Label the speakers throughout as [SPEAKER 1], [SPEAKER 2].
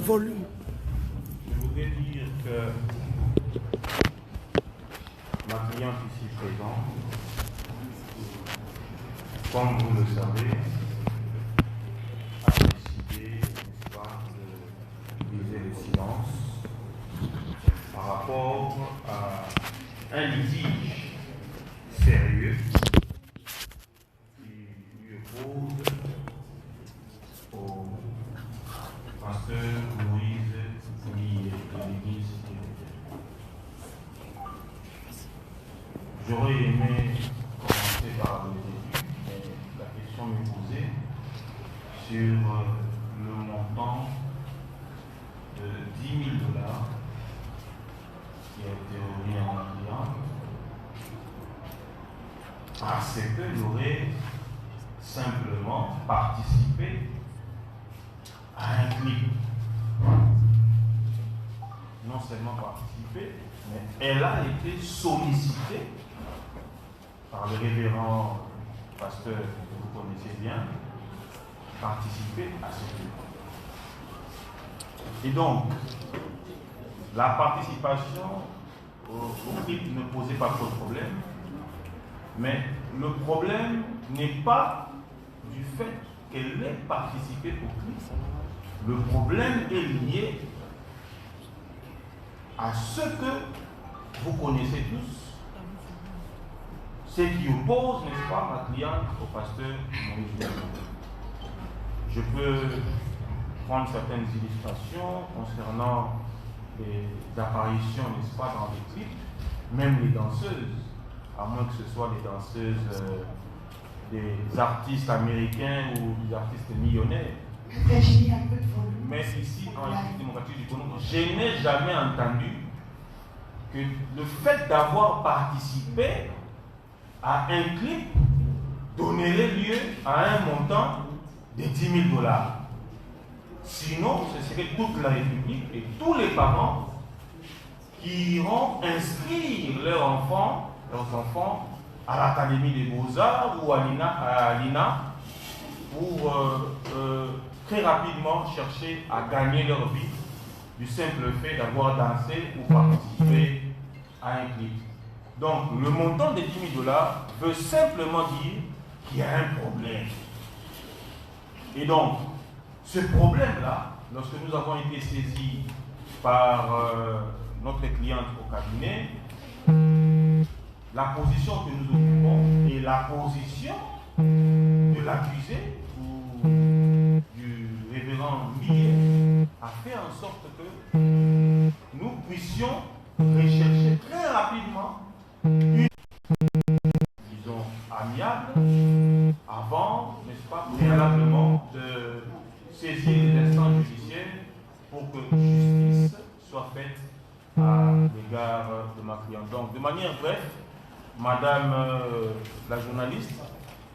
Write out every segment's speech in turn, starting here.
[SPEAKER 1] volume.
[SPEAKER 2] Je voudrais dire que ma cliente ici présente, comme vous le savez, a décidé, n'est-ce pas, de briser le silence par rapport à un litige sérieux qui lui oppose au pasteur Moïse Fouli de l'église. J'aurais aimé commencer par le début, mais la question m'est posée sur le montant de 10 000 dollars qui a été remis à mon client parce qu'elle aurait simplement participé à un clip. Non seulement participé, mais elle a été sollicitée par le révérend pasteur que vous connaissez bien, participer à ce clip. Et donc, la participation au clip ne posait pas trop de problème, mais le problème n'est pas du fait qu'elle ait participé au clip. Le problème est lié à ce que vous connaissez tous, ce qui oppose, n'est-ce pas, ma cliente au pasteur Moïse Fouli. Je peux prendre certaines illustrations concernant les apparitions, n'est-ce pas, dans les clips, même les danseuses, à moins que ce soit les danseuses des artistes américains ou des artistes millionnaires. Mais ici, en République démocratique du Congo, je n'ai jamais entendu que le fait d'avoir participé à un clip donnerait lieu à un montant de 10 000 dollars. Sinon, ce serait toute la République et tous les parents qui iront inscrire leurs enfants à l'Académie des Beaux-Arts ou à l'INA pour très rapidement chercher à gagner leur vie du simple fait d'avoir dansé ou participé à un clip. Donc, le montant de 10 000 dollars veut simplement dire qu'il y a un problème. Et donc, ce problème-là, lorsque nous avons été saisis par notre cliente au cabinet, la position que nous occupons est la position de l'accusé ou du révérend Millet a fait en sorte que nous puissions rechercher très rapidement une, disons, amiable avant, n'est-ce pas, préalablement de saisir les instances judiciaires pour que justice soit faite à l'égard de ma cliente. Donc, de manière brève, Madame la journaliste,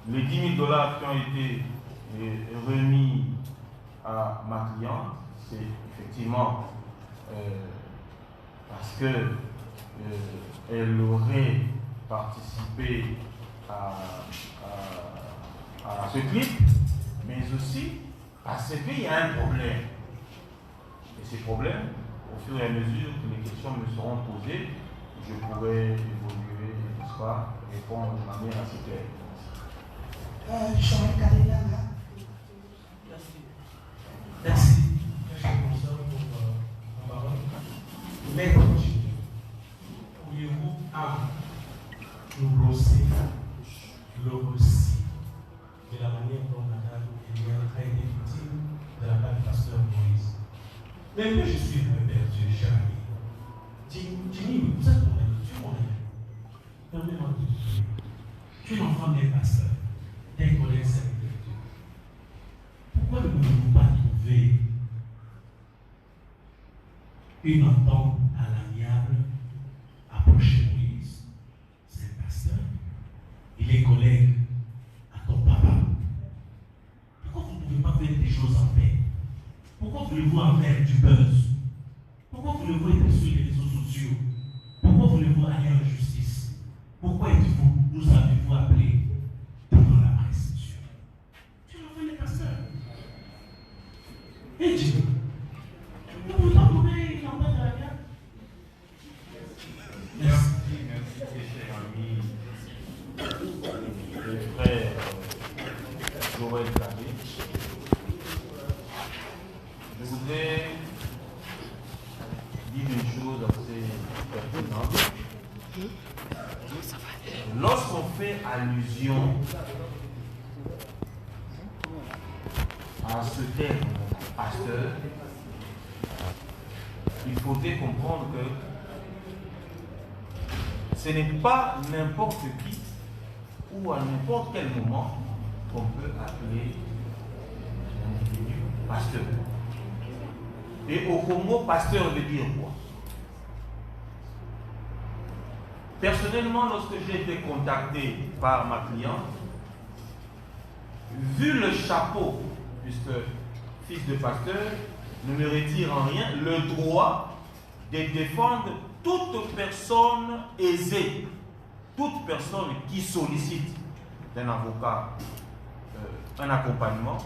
[SPEAKER 2] les 10 000 dollars qui ont été remis à ma cliente, c'est effectivement parce qu'elle aurait participé à ce clip, mais aussi parce qu'il y a un problème. Et ces problèmes, au fur et à mesure que les questions me seront posées, je pourrai évoluer, n'est-ce pas, répondre de manière assez claire.
[SPEAKER 1] Jean Kalelanga.
[SPEAKER 3] Merci. Merci, professeur, pour la parole. Mais pourriez-vous nous brosser le récit de la manière dont Madame Eliane a été victime de la part du pasteur Moïse? Mais moi, je suis un peu perdu, cher ami. Jimmy, vous êtes mon ami, tu es mon ami. Permets-moi de te dire, tu es l'enfant des pasteurs, des collègues serviteurs de Dieu. Pourquoi ne pouvons-nous pas trouver une entente à l'amiable, approcher Moïse, c'est un pasteur, il est collègue à ton papa? Pourquoi vous ne pouvez pas faire des choses en paix? Pourquoi voulez-vous en faire du buzz? Pourquoi voulez-vous être sur les réseaux sociaux? Pourquoi voulez-vous aller en justice? Pourquoi nous avez-vous appelé devant la presse? Tu es l'enfant des pasteurs. Et Dieu,
[SPEAKER 2] je voudrais dire une chose assez pertinente. Lorsqu'on fait allusion à ce terme pasteur, il faudrait comprendre que ce n'est pas n'importe qui ou à n'importe quel moment qu'on peut appeler un individu pasteur. Et au Congo, pasteur veut dire quoi? Personnellement, lorsque j'ai été contacté par ma cliente, vu le chapeau, puisque fils de pasteur ne me retire en rien le droit de défendre toute personne aisée, toute personne qui sollicite d'un avocat un accompagnement.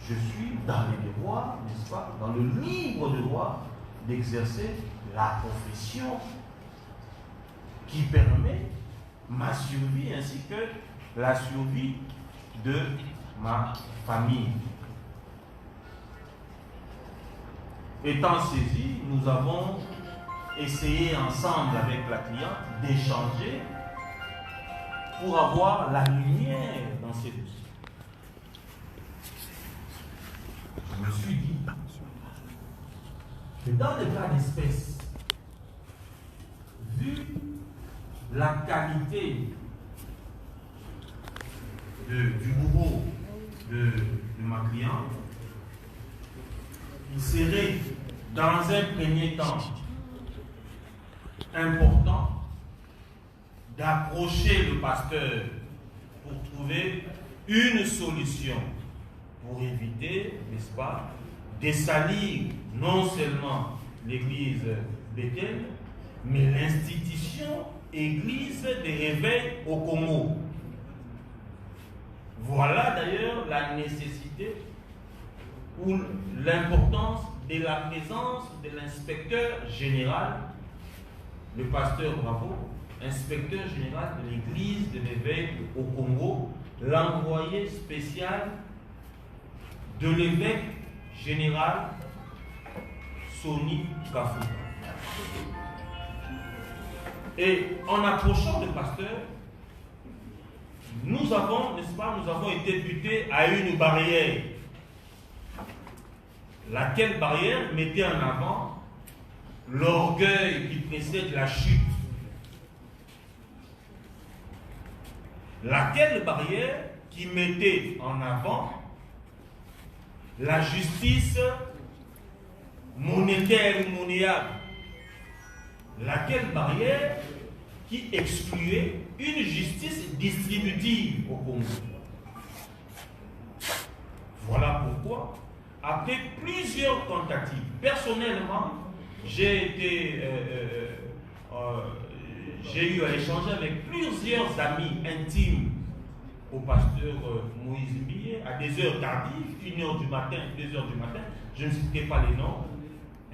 [SPEAKER 2] Je suis dans les devoirs, n'est-ce pas, dans le libre droit d'exercer la profession qui permet ma survie ainsi que la survie de ma famille. Étant saisis, nous avons essayé ensemble avec la cliente d'échanger pour avoir la lumière dans ces dossiers. Je me suis dit que dans le cas d'espèce, vu la qualité du bourreau de ma cliente, il serait dans un premier temps important d'approcher le pasteur pour trouver une solution pour éviter, n'est-ce pas, de salir non seulement l'église Bethel, mais l'institution église des réveils au Congo. Voilà d'ailleurs la nécessité ou l'importance de la présence de l'inspecteur général, le pasteur Bravo, inspecteur général de l'église de l'évêque au Congo, l'envoyé spécial de l'évêque général Soni Kafou. Et en approchant le pasteur, nous avons, n'est-ce pas, nous avons été butés à une barrière. Laquelle barrière mettait en avant l'orgueil qui précède la chute. Laquelle barrière qui mettait en avant la justice monétaire ou monnayable. Laquelle barrière qui excluait une justice distributive au Congo. Voilà pourquoi, après plusieurs tentatives, personnellement, j'ai eu à échanger avec plusieurs amis intimes au pasteur Moïse Millet à des heures tardives, 1h du matin, 2h du matin, je ne citerai pas les noms,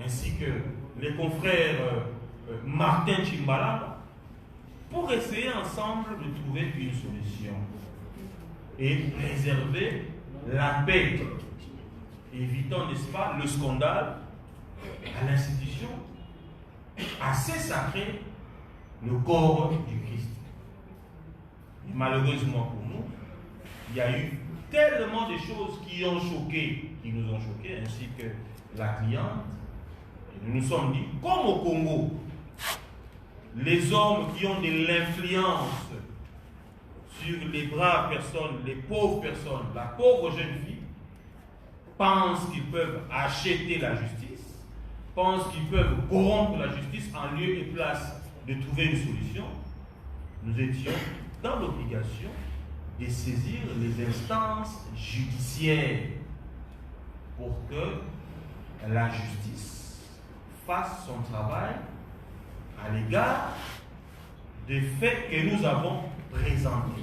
[SPEAKER 2] ainsi que les confrères Martin Chimbala, pour essayer ensemble de trouver une solution et préserver la paix, évitant, n'est-ce pas, le scandale à l'institution assez sacrée, le corps du Christ. Et malheureusement pour nous, il y a eu tellement de choses qui nous ont choqués, ainsi que la cliente. Et nous nous sommes dit, comme au Congo, les hommes qui ont de l'influence sur les braves personnes, les pauvres personnes, la pauvre jeune fille, pensent qu'ils peuvent acheter la justice, pensent qu'ils peuvent corrompre la justice en lieu et place de trouver une solution. Nous étions dans l'obligation de saisir les instances judiciaires pour que la justice fasse son travail à l'égard des faits que nous avons présentés.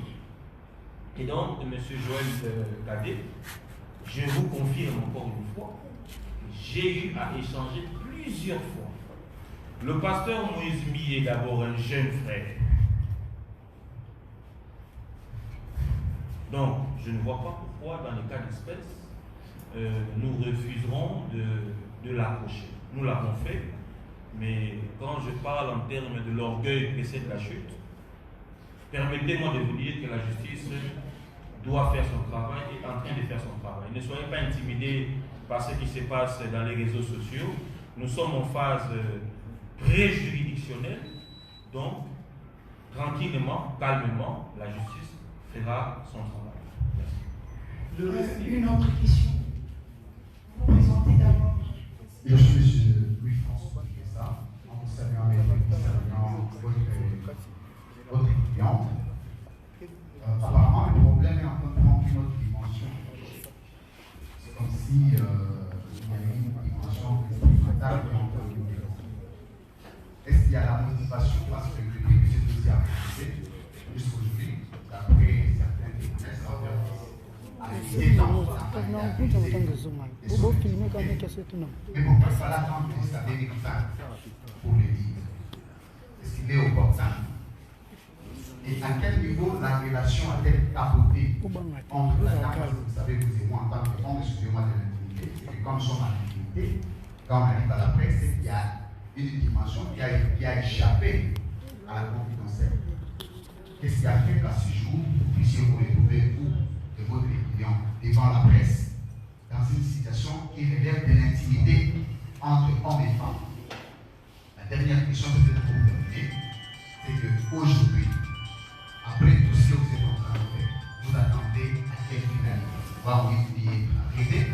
[SPEAKER 2] Et donc, M. Joël Cadet, je vous confirme encore une fois, j'ai eu à échanger plusieurs fois. Le pasteur Moïse Mi est d'abord un jeune frère. Donc, je ne vois pas pourquoi, dans les cas d'espèce, nous refuserons de l'approcher. Nous l'avons fait, mais quand je parle en termes de l'orgueil précède la chute, permettez-moi de vous dire que la justice doit faire son travail et est en train de faire son travail. Ne soyez pas intimidés par ce qui se passe dans les réseaux sociaux. Nous sommes en phase pré-juridictionnelle, donc tranquillement, calmement, la justice fera son travail. Merci.
[SPEAKER 1] Une autre question. Vous vous présentez d'abord.
[SPEAKER 4] Je suis M. Louis-François Guessa, en vous saluant avec votre cliente. Apparemment, le problème est en train de prendre une autre dimension. C'est comme si il y avait une dimension expérimentale qui est en train de nous développer. Est-ce qu'il y a la motivation parce que depuis que ce dossier a commencé, jusqu'aujourd'hui, d'après certains témoignages, mais bon, il fallait attendre que ça devienne exact pour le dire. Est-ce qu'il est opportun? Et à quel niveau la relation a-t-elle capoté entre la dame, parce que vous savez, vous et moi, en tant que homme, excusez-moi de l'intimité, c'est que quand nous sommes en intimité, quand on arrive à la presse, c'est qu'il y a une dimension qui a échappé à la confidentielle. Qu'est-ce qui a fait qu'à ce jour, vous puissiez vous retrouver, vous, de votre client, devant la presse, dans une situation qui relève de l'intimité entre hommes et femmes? La dernière question peut-être pour vous terminer, c'est qu'aujourd'hui, après tout ce que vous êtes en train de faire, vous attendez à quelle finalité? Voir Moïse Ndiaye arriver?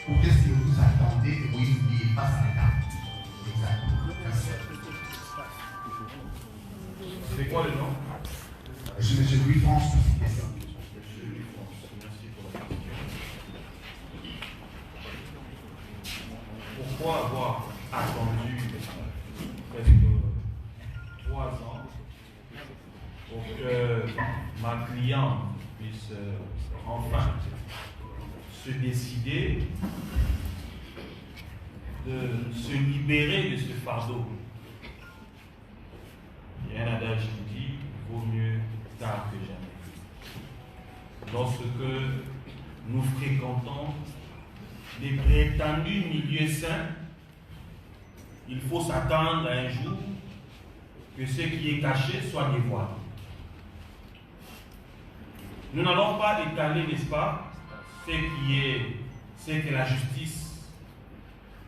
[SPEAKER 4] Ou qu'est-ce que vous attendez que Moïse Ndiaye passe à la table? Exactement. Merci.
[SPEAKER 2] C'est quoi le nom?
[SPEAKER 4] Je suis M. Louis-François Guessa.
[SPEAKER 2] Monsieur Louis-François, merci pour la question. Pourquoi avoir attendu presque 3 ans pour que ma cliente puisse enfin se décider de se libérer de ce fardeau? Il y a un adage qui dit vaut mieux tard que jamais. Lorsque nous fréquentons des prétendus milieux sains, il faut s'attendre à un jour que ce qui est caché soit dévoilé. Nous n'allons pas étaler, n'est-ce pas, ce que la justice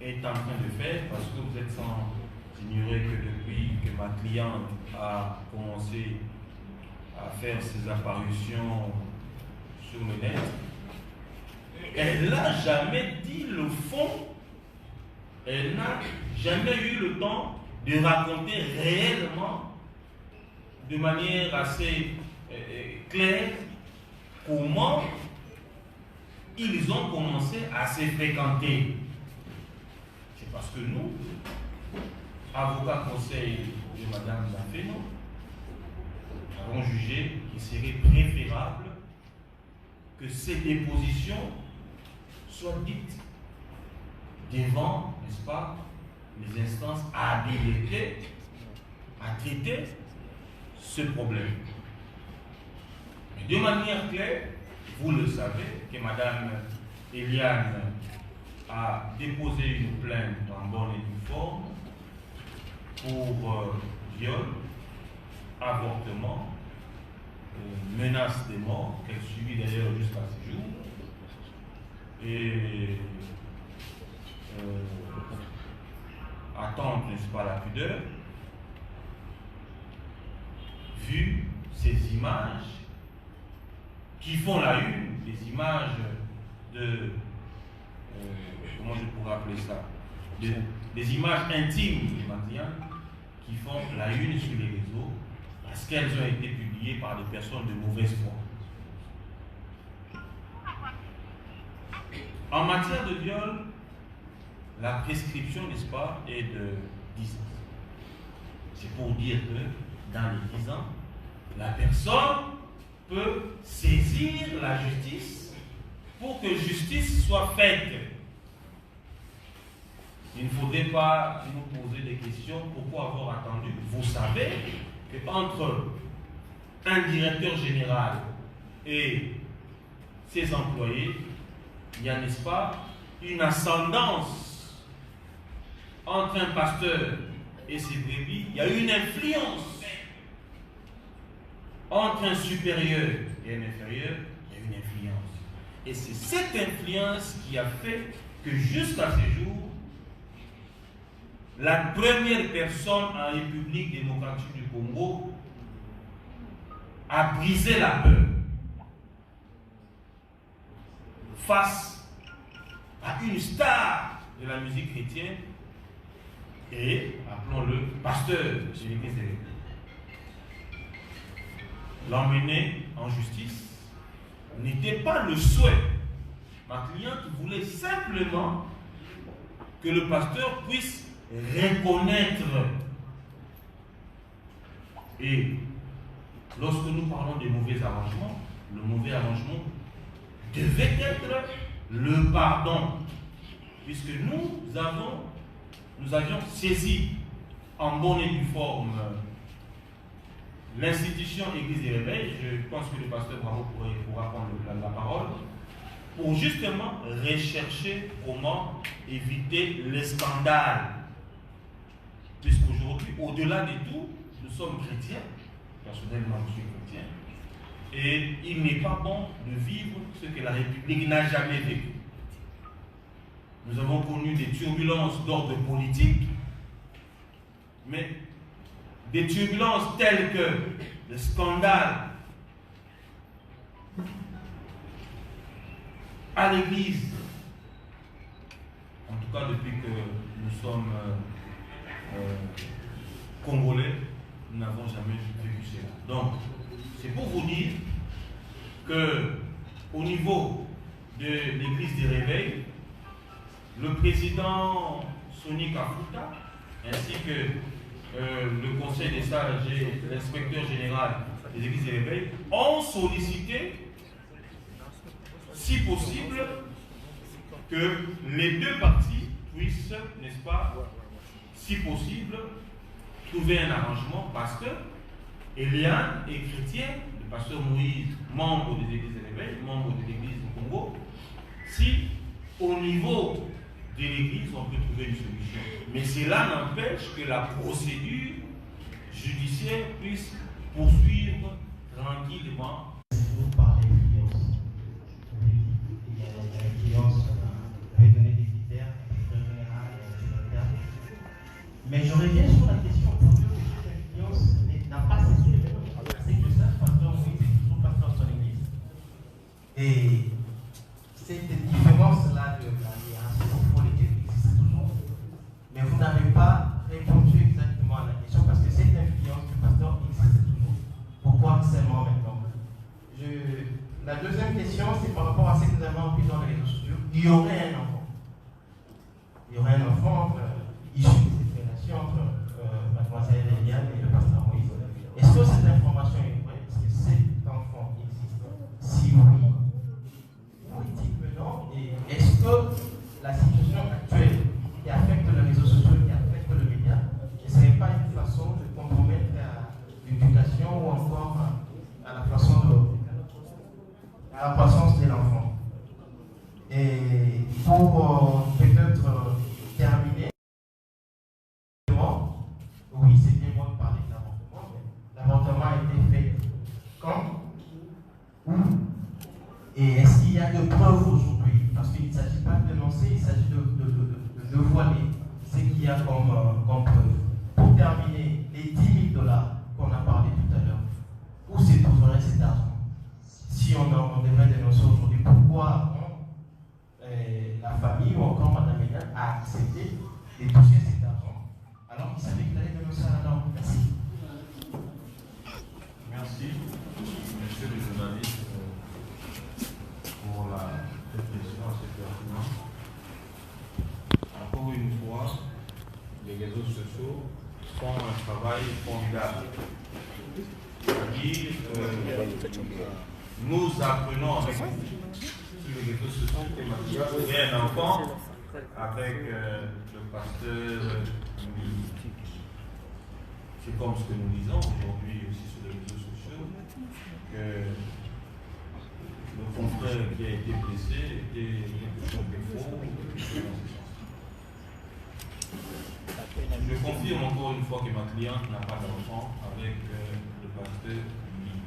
[SPEAKER 2] est en train de faire, parce que vous êtes sans ignorer que depuis que ma cliente a commencé à faire ses apparitions sur le net, elle n'a jamais dit le fond, elle n'a jamais eu le temps de raconter réellement, de manière assez claire, comment ils ont commencé à se fréquenter. C'est parce que nous, avocats conseil de Mme Zafeno, avons jugé qu'il serait préférable que ces dépositions soient dites devant, n'est-ce pas, les instances habilitées à traiter ce problème. Mais de manière claire, vous le savez, que Mme Eliane a déposé une plainte en bonne et due forme pour viol, avortement, menace de mort, qu'elle subit d'ailleurs jusqu'à ce jour, et attente, n'est-ce pas, la pudeur. Vu ces images qui font la une, des images de, comment je pourrais appeler ça, des images intimes de Marianne qui font la une sur les réseaux parce qu'elles ont été publiées par des personnes de mauvaise foi. En matière de viol, la prescription, n'est-ce pas, est de 10 ans. C'est pour dire que dans les 10 ans, la personne peut saisir la justice pour que justice soit faite. Il ne faudrait pas nous poser des questions. Pourquoi avoir attendu? Vous savez qu'entre un directeur général et ses employés, il y a, n'est-ce pas, une ascendance entre un pasteur et ses brebis. Il y a une influence entre un supérieur et un inférieur. Il y a une influence. Et c'est cette influence qui a fait que jusqu'à ce jour, la première personne en République démocratique du Congo a brisé la peur face à une star de la musique chrétienne et, appelons-le, pasteur de l'église de l'Église. L'emmener en justice n'était pas le souhait. Ma cliente voulait simplement que le pasteur puisse reconnaître. Et lorsque nous parlons des mauvais arrangements, le mauvais arrangement devait être le pardon, puisque nous avions saisi en bonne et due forme l'institution Église des Réveils. Je pense que le pasteur Bravo pourra prendre la parole pour justement rechercher comment éviter les scandales. Puisqu'aujourd'hui, au-delà de tout, nous sommes chrétiens. Personnellement, je suis chrétien. Et il n'est pas bon de vivre ce que la République n'a jamais vécu. Nous avons connu des turbulences d'ordre politique, mais des turbulences telles que le scandale à l'Église, en tout cas depuis que nous sommes Congolais, nous n'avons jamais vécu cela. Donc, c'est pour vous dire que au niveau de l'Église des Réveils, le président Sonny Kafuta, ainsi que le conseil des sages et l'inspecteur général des Églises des Réveils ont sollicité, si possible, que les deux parties puissent, n'est-ce pas, si possible, trouver un arrangement parce que Eliane est chrétien, le pasteur Moïse, membre des Églises des Réveils, membre de l'Église du Congo. Si au niveau de l'Église, on peut trouver une solution. Mais cela n'empêche que la procédure judiciaire puisse poursuivre tranquillement.
[SPEAKER 5] Vous parlez d'influence. Il y a l'influence, vous avez donné des critères, général et sécuritaire. Mais je reviens sur la question pour dire que cette influence n'a pas cessé. C'est que ça, pasteur Moïse est toujours pasteur de son église. Et cette différence-là de la hiérarchie politique existe toujours. Mais vous n'avez pas répondu exactement à la question parce que cette influence du pasteur existe toujours. Pourquoi seulement maintenant? La deuxième question, c'est par rapport à ce que nous avons appris dans les réseaux sociaux. Il y aurait un enfant. Il y aurait un enfant issu de cette relation entre mademoiselle Eliane et le pasteur Moïse. Est-ce que cette information est vraie? Est-ce que cet enfant existe? Si oui, où est-il maintenant? Et est-ce que la situation actuelle qui affecte les réseaux sociaux, qui affecte le média, ne serait pas une façon de compromettre l'éducation ou encore à la façon à la croissance de l'enfant? Et pour peut-être terminer, oui, c'est bien moi de parler de l'avortement, mais l'avortement a été fait quand? Où? Et est-ce qu'il y a de preuves aujourd'hui? Parce qu'il ne s'agit pas de dénoncer, il s'agit de voiler ce qu'il y a comme preuve. Pour terminer, les 10 000 $ qu'on a parlé tout à l'heure, où se trouverait cet argent? Si on devrait dénoncer aujourd'hui, pourquoi la famille ou encore Mme Eliane a accepté de toucher cet argent alors qu'il savait qu'il allait dénoncer à la norme? Merci.
[SPEAKER 2] Merci, monsieur le journaliste, pour la question assez pertinente. Encore une fois, les réseaux sociaux font un travail formidable. C'est-à-dire nous apprenons avec vous sur les réseaux sociaux que vous avez un enfant avec le pasteur. C'est comme ce que nous disons aujourd'hui aussi sur les réseaux sociaux, que le confrère qui a été blessé était quelque chose de faux. Je confirme encore une fois que ma cliente n'a pas d'enfant avec le pasteur Lee.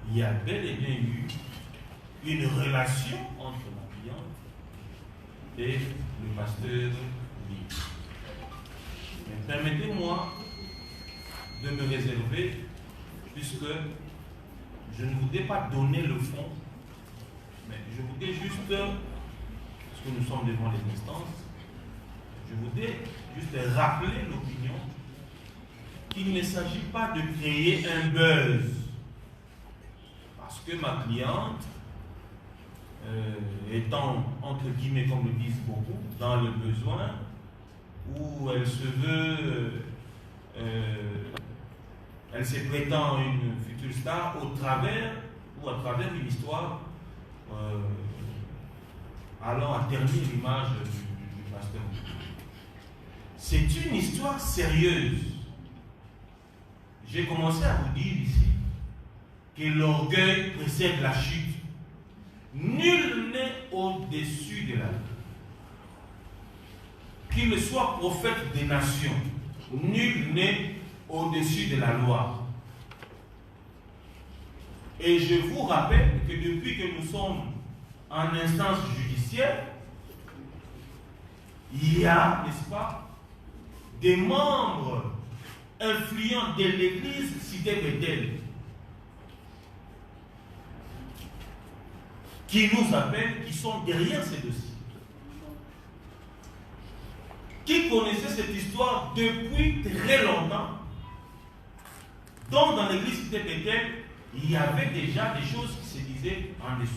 [SPEAKER 2] Il y a bel et bien eu une relation entre ma cliente et le pasteur Lee. Mais permettez-moi de me réserver, puisque je ne voudrais pas donner le fond, mais je voudrais juste, parce que nous sommes devant les instances, je voudrais juste rappeler l'opinion qu'il ne s'agit pas de créer un buzz, parce que ma cliente, étant, entre guillemets, comme le disent beaucoup, dans le besoin, où elle se veut, elle se prétend une future star au travers, ou à travers une histoire allant à ternir l'image du pasteur. C'est une histoire sérieuse. J'ai commencé à vous dire ici que l'orgueil précède la chute. Nul n'est au-dessus de la loi. Qu'il soit prophète des nations, nul n'est au-dessus de la loi. Et je vous rappelle que depuis que nous sommes en instance judiciaire, il y a, n'est-ce pas, des membres influents de l'église cité Bethel qui nous appellent, qui sont derrière ces dossiers, qui connaissaient cette histoire depuis très longtemps. Donc dans l'église cité Bethel, il y avait déjà des choses qui se disaient en dessous.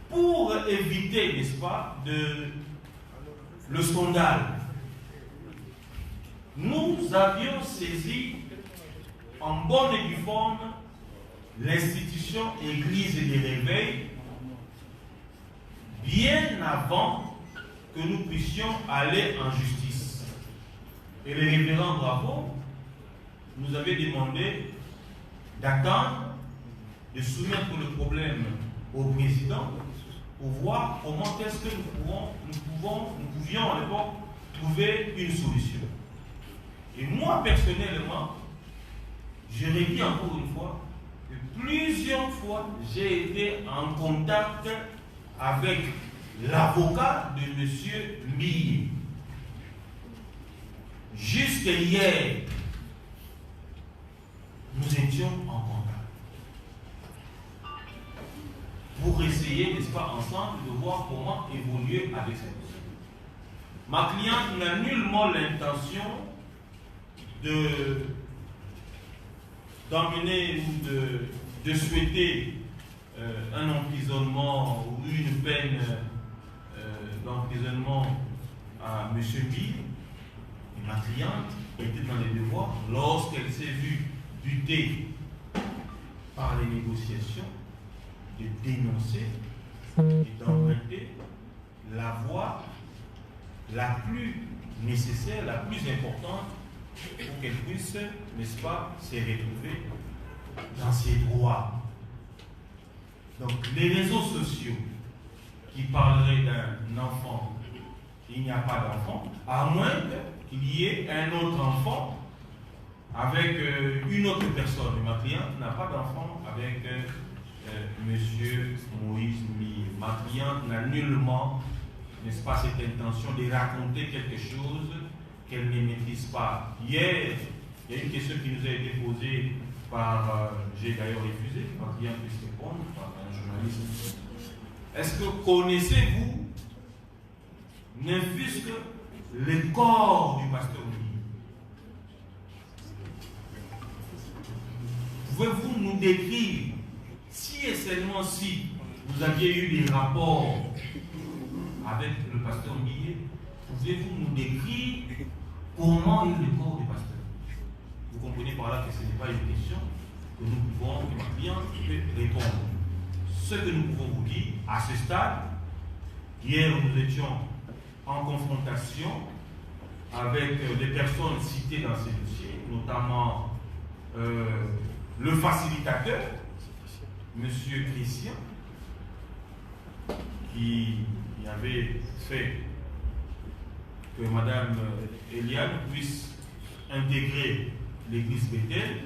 [SPEAKER 2] Pour éviter, n'est-ce pas, le scandale, nous avions saisi en bonne et due forme l'institution Église des Réveils bien avant que nous puissions aller en justice. Et le révérend Bravo nous avait demandé d'attendre, de soumettre le problème au président pour voir comment est-ce que nous pouvions à l'époque trouver une solution. Et moi personnellement, je redis encore une fois que plusieurs fois j'ai été en contact avec l'avocat de M. Mille. Jusqu'à hier, nous étions en contact pour essayer, n'est-ce pas, ensemble, de voir comment évoluer avec cette dossier. Ma cliente n'a nullement l'intention d'emmener ou de souhaiter un emprisonnement ou une peine d'emprisonnement à M. Bill. Et ma cliente était dans les devoirs lorsqu'elle s'est vue butée par les négociations de dénoncer et d'emprunter la voie la plus nécessaire, la plus importante pour qu'elle puisse, n'est-ce pas, se retrouver dans ses droits. Donc les réseaux sociaux qui parleraient d'un enfant, il n'y a pas d'enfant, à moins qu'il y ait un autre enfant avec une autre personne. Et ma cliente n'a pas d'enfant avec Monsieur Moïse Mille. Ma cliente n'a nullement, n'est-ce pas, cette intention de raconter quelque chose qu'elle ne maîtrise pas. Hier, il y a une question qui nous a été posée par, j'ai d'ailleurs refusé, ma cliente puisse répondre, par un journaliste. Est-ce que connaissez-vous, ne fût-ce que le corps du pasteur Mille? Pouvez-vous nous décrire, si et seulement si vous aviez eu des rapports avec le pasteur Mille, pouvez-vous nous décrire comment est le corps du pasteur? Vous comprenez par là que ce n'est pas une question que nous pouvons, que ma cliente peut répondre. Ce que nous pouvons vous dire, à ce stade, hier nous étions en confrontation avec les personnes citées dans ces dossiers, notamment le facilitateur, M. Christian, qui avait fait que Mme Eliane puisse intégrer l'église Bethel,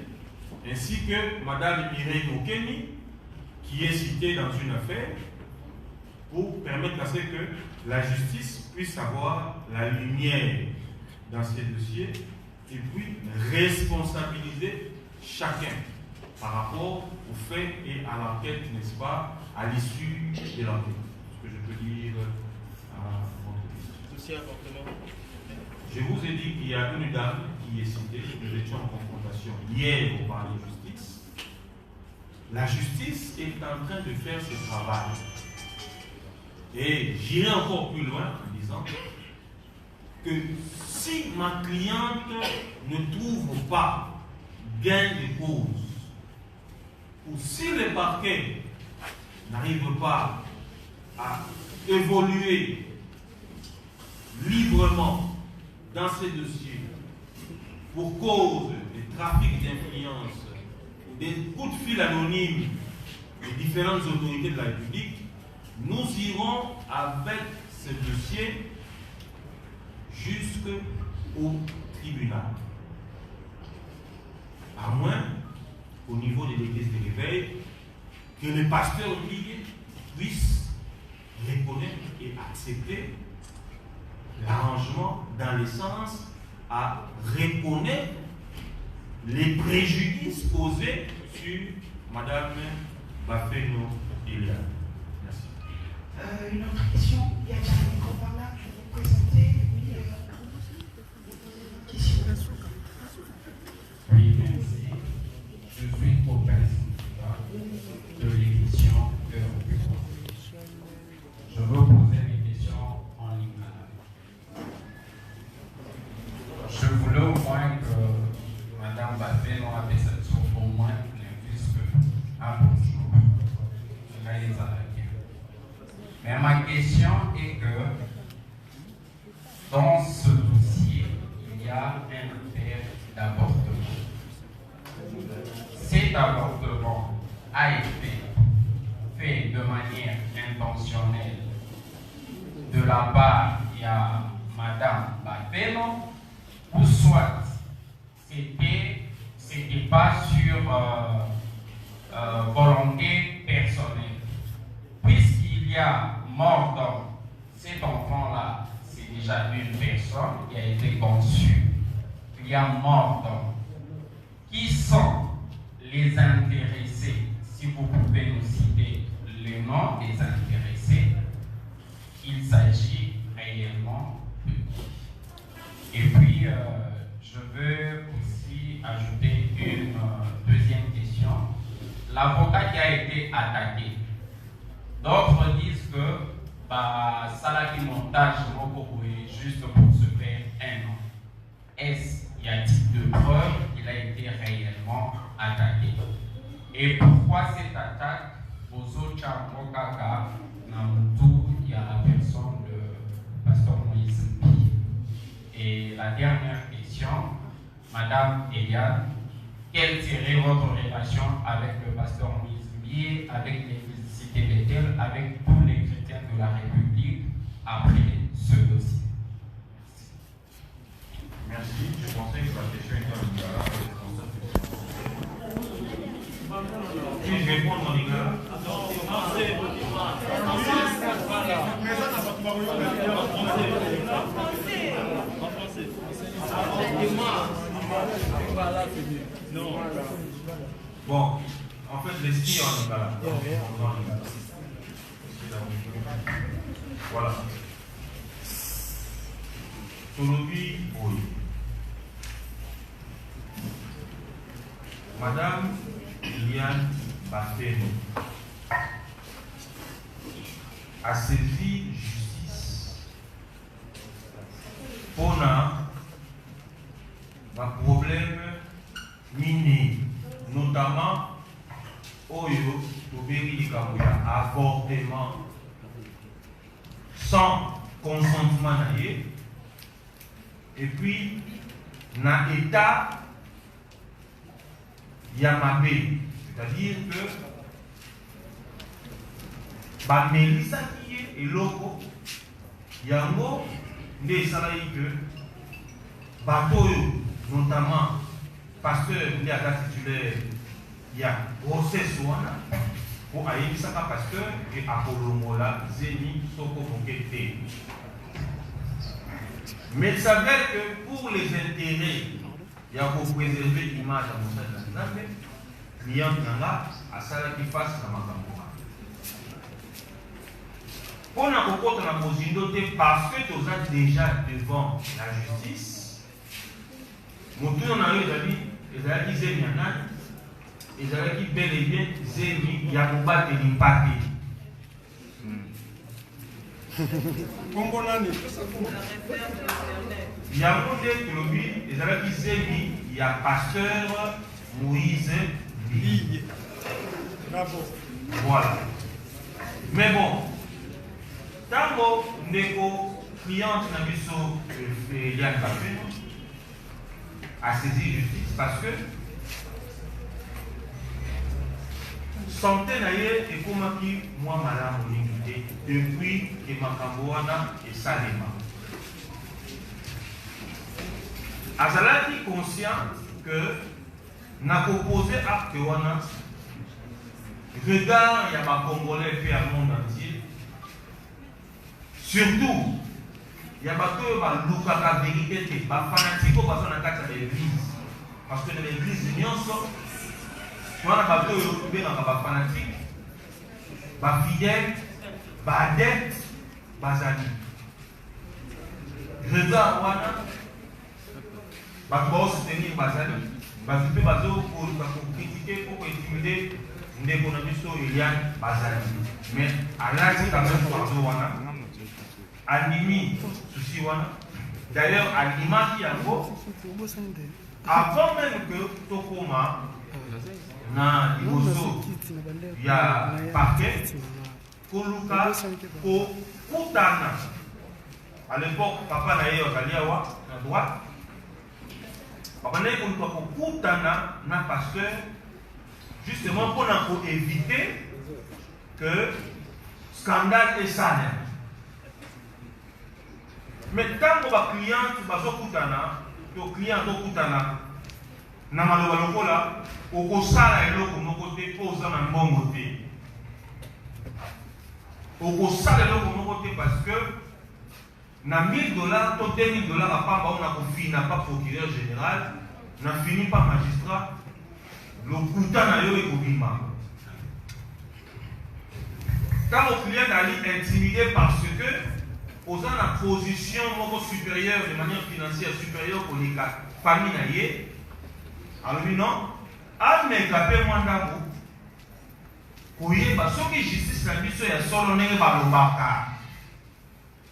[SPEAKER 2] ainsi que Mme Irène Okeni, qui est citée dans une affaire, pour permettre à ce que la justice puisse avoir la lumière dans ces dossiers et puis responsabiliser chacun par rapport aux faits et à l'enquête, n'est-ce pas, à l'issue de l'enquête. Ce que je peux dire à votre question. Je vous ai dit qu'il y a une dame qui est citée, nous étions en confrontation hier au palais de justice. La justice est en train de faire ce travail. Et j'irai encore plus loin en disant que si ma cliente ne trouve pas gain de cause, ou si le parquet n'arrive pas à évoluer librement dans ces dossiers pour cause de trafic d'influence, des coups de fil anonymes des différentes autorités de la République, nous irons avec ce dossier jusqu'au tribunal. À moins, au niveau de l'église de réveil, que le pasteur lié puisse reconnaître et accepter l'arrangement dans le sens à reconnaître les préjudices causés sur Mme Bafeno Eliane. Merci.
[SPEAKER 1] Une autre question. Il y a déjà un micro par là pour vous présenter. Oui, question.
[SPEAKER 6] Oui, merci. Je suis co-principal de l'émission Cœur au Bureau. Je veux poser mes questions en lingala. Je voulais au moins que Mme Bafeno ait cette source au moins puisque un bonjour. Mais ma question est que dans ce dossier, il y a un affaire d'avortement. Cet avortement a été fait de manière intentionnelle de la part de Mme Bafeno, ou soit c'était pas sur volonté personnelle. Puisqu'il y a mort d'homme, cet enfant-là, c'est déjà une personne qui a été conçue. Il y a mort d'homme. Qui sont les intéressés? Si vous pouvez nous citer le nom des intéressés, il s'agit réellement de qui. Et puis, je veux aussi ajouter une deuxième question. L'avocat qui a été attaqué, d'autres disent que Salaki montage juste pour se faire un nom. Est-ce qu'il y a-t-il de preuves qu'il a été réellement attaqué? Et pourquoi cette attaque aux autres Kaka Namutu, il y a la personne de Pasteur Moïse Mpi? Et la dernière question, Madame Eliane, quelle serait votre relation avec le Pasteur Moïse Mpi, avec l'église Cité Bethel, avec tous les chrétiens de la République après ce dossier?
[SPEAKER 2] Merci. Je pensais que la question était en lingala. Puis-je répondre en lingala? Bon, en fait, les skis en lingala. Voilà. Tolobi, oui. Madame Eliane Bafeno a saisi justice pour un problème miné, notamment Oyo, Toberi Kabuya, avortement sans consentement naïe, et puis dans l'état Yamabé, c'est-à-dire que Melissa qui est loco, Yango, des salariés que bateau, notamment pasteur qui a titulaire, il y a grossesse pour aller ça pasteur et Apollo Mola, Zeni, Soko Mokete. Mais il s'avère que pour les intérêts, il y a pour préserver l'image à mon frère Nzambe, client Nanga, à Sala qui fasse la Makamora. On a beaucoup de la possibilité parce que tu as déjà devant la justice. Mon tour on a eu les amis, les amis Zemi Anan, les amis bel et bien Zemi Yakuba de l'Impati. Il y a un modèle que l'objet, les amis Zemi, il y a pasteur Moïse Bill. Voilà. Mais bon, tant que Neko, client n'a vu ça, Yann Bafé, a saisi justice parce que santé d'ailleurs est comme qui moi madame l'unité depuis que Makamboana et Salema. Azalaki conscient que n'a proposé acte wana regard il y a ma Congolais fait à monde entier. Surtout il y a pas que la vérité, les fanatiques qui sont dans l'église. Parce que dans l'église, il y a un peu de fanatiques, des fidèles, des adeptes, des amis. Regarde, on va soutenir les amis. On va critiquer, pour intimider les économistes et les amis. Mais à l'âge de la même Animi, souci wana. D'ailleurs, Anima qui a avant même que Tokoma na Iboso, il y a parquet, Koluka, Kutana. À l'époque, papa n'a eu à droite. Papa n'a eu Kutana, na pasteur, justement pour éviter que scandale et salaire. Mais tant que les clients sont clients na maloba lokola okosala eloko moko te po oza na mbongo te. Okosala eloko moko te parce que na $1000 to $2000 apamba on a kofina pas procureur général na fini pas magistrat lokuta na yo ekobima. Quand le client a été intimidé parce que aux en la position supérieure de manière financière supérieure pour les familles, alors non, à m'éclater moi d'abord. Pour y avoir ce qui justice la mission est solo n'est pas le baka.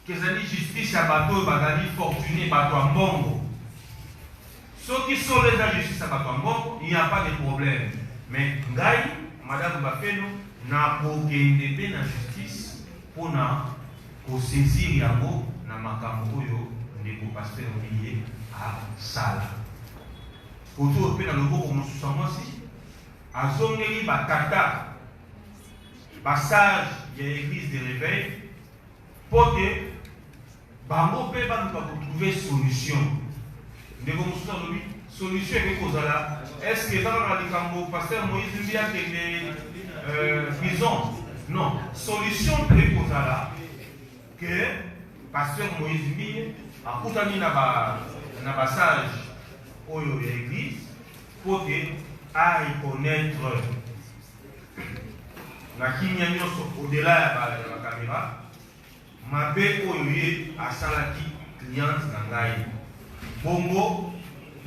[SPEAKER 2] Que ça dit justice à bateau, bagadi fortuné, bateau en bongo. Ceux qui sont les justice à bateau en bongo, il n'y a pas de problème. Mais Ngaï, Madame Bafeno, n'a pas gagné la justice pour na au saisir yango na makambo oyo ndeko pasteur lié à sala. Autour pe na lobo ko mosusa mwasi azongeli batata passage ya église de réveil pour que bango pe ba trouver solution. Ndeko mosusa lobi solution ke kozala est-ce que dans la likambo pasteur Moïse Mbia que prison non solution pe kozala que pasteur Moïse Mbie a coutami na passage au l'église pour que à reconnaître la kimia au-delà de la caméra mabe oyo a salaki client ngai bongo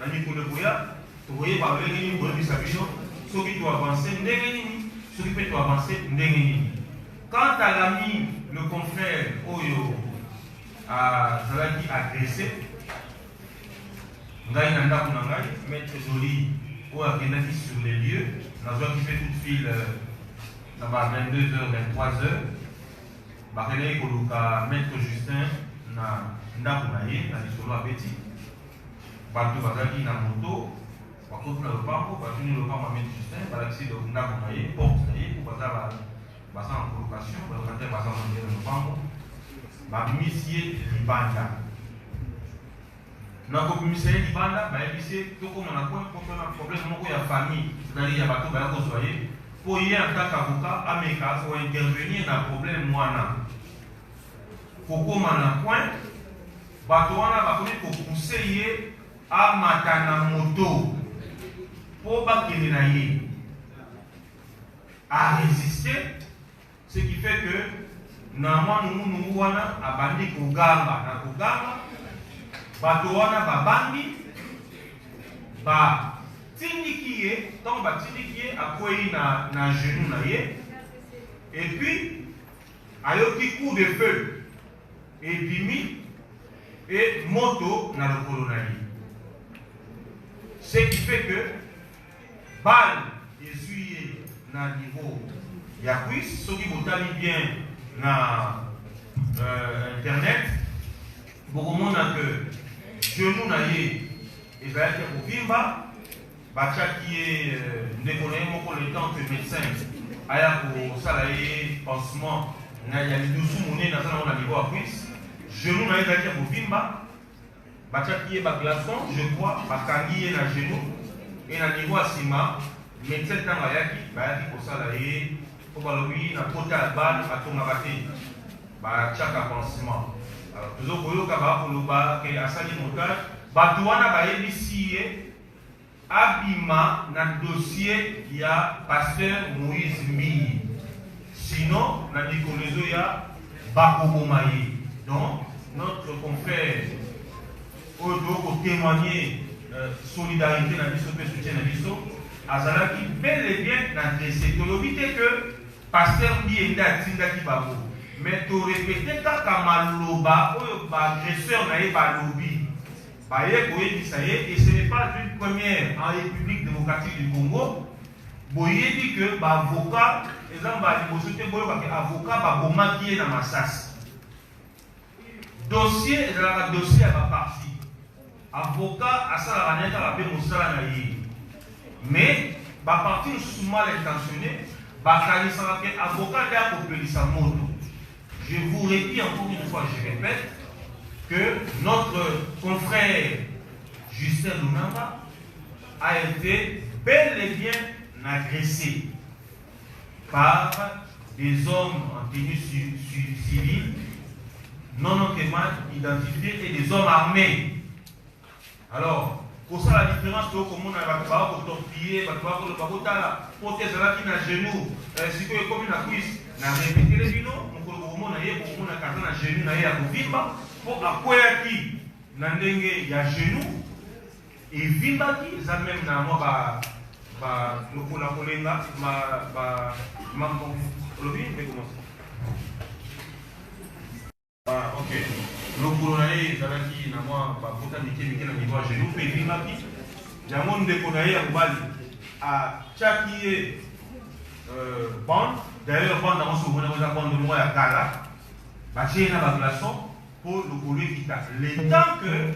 [SPEAKER 2] na mikolo boya to voyez ba lengeni bobi sabino soki to avancer ndenge nini soki peut avancer ndenge nini. Quant à l'ami, le confrère Oyo a agressé, Ngai Nanda Kunangai, maître Zoli, ou a sur les lieux, n'a qui fait toute file, ça va 22h, 23h, Bakene Koluka, maître Justin, na Nda Kunaye, na Lisolo Abeti, Batu Bagaki na moto, bakoti na lopango batuni lopango ya maître Justin balakisi ndako na ye porte na ye po baza en colocation balocataire baza na lopango babimisi ye libanda na kobimisa ye libanda bayebisi ye tokóma na coin mpo na problème moko ya famille c'est-à-dire ya bato baya kozwa ye mpo ye en tant qu'avocat ameka kointervenir na problème wana kokóma na coin bato wana bakoki kopousse ye amata na moto mpo bakende na ye a résister ce qui fait que na mwa nungunungu wana abandi kogamba na kogamba bato wana babandi batindiki ye ntango batindiki ye akwei na genou na ye et puis ayoki coup de feu ebimi et moto na lokolo na ye ce qui fait que balle ezwi ye na niveau ya cuisse soki botali bien na internet bokomona que genou na ye ezalaki ya kovimba batiaki ye ndeko na ye moko le temps que médecin aya kosala ye pansement ya lidusu monene aza nango na niveau ya cuisse genou na ye ezalaki ya kovimba batiaki ye baglaçon je crois bakangi ye na genou e na niveau ya nsima médecin ntango ayaki bayaki kosala ye po balobi na kota ya bale batongaka te batiaka pansement tozokoyoka bakoloba ke asali montage bato wana bayebisi ye abima na dossier ya pasteur Moïse Mbiye sinon na likolo ya bakoboma ye donc notre confrère oyo tokotémoigner solidarité na biso mpe soutien na biso azalaki bel et bien na décès tolobi te que pasteur Mbiye nde atindaki bango mais torépété kaka maloba oyo baagresseur na ye balobi baye koyebisa ye et ce n'est pas une première en République démocratique du Congo boyebi que baavocat eza baliboso te boyebaki avocat babomaki ye na masasi dossier ezalaka dossier ya baparti avocat asalaka naye kaka mpe mosala na ye mais baparti mosusu mal intentionné bakanisaka ke avocat nde akopelisa moto. Je vous redis encore une fois, je répète, que notre confrère Justin Lunanga a été bel et bien agressé par des hommes en tenue civile, non notamment identifiés, et des hommes armés. Alors, pour ça, la différence, c'est que nous avons torpillé, nous avons prothèse qui na genou, si vous avez comme une cuisse, nous avons répété les vino, nous avons carte na genou, nous avons vimba, pour akweyaki na ndenge ya genou, et vimbaki, ça même na moi, lokola kolenga, lobby, mais comment ça? Ok. Lokolo na ye ezalaki na mwa bakota mike na niveau ya genou mpe evimbaki yango ndeko na ye ya mobali atiaki ye bande d'ailleurs bande yango soki omona eza bande moko ya kala batie ye na baglaçon mpo lokolo ekita le temps que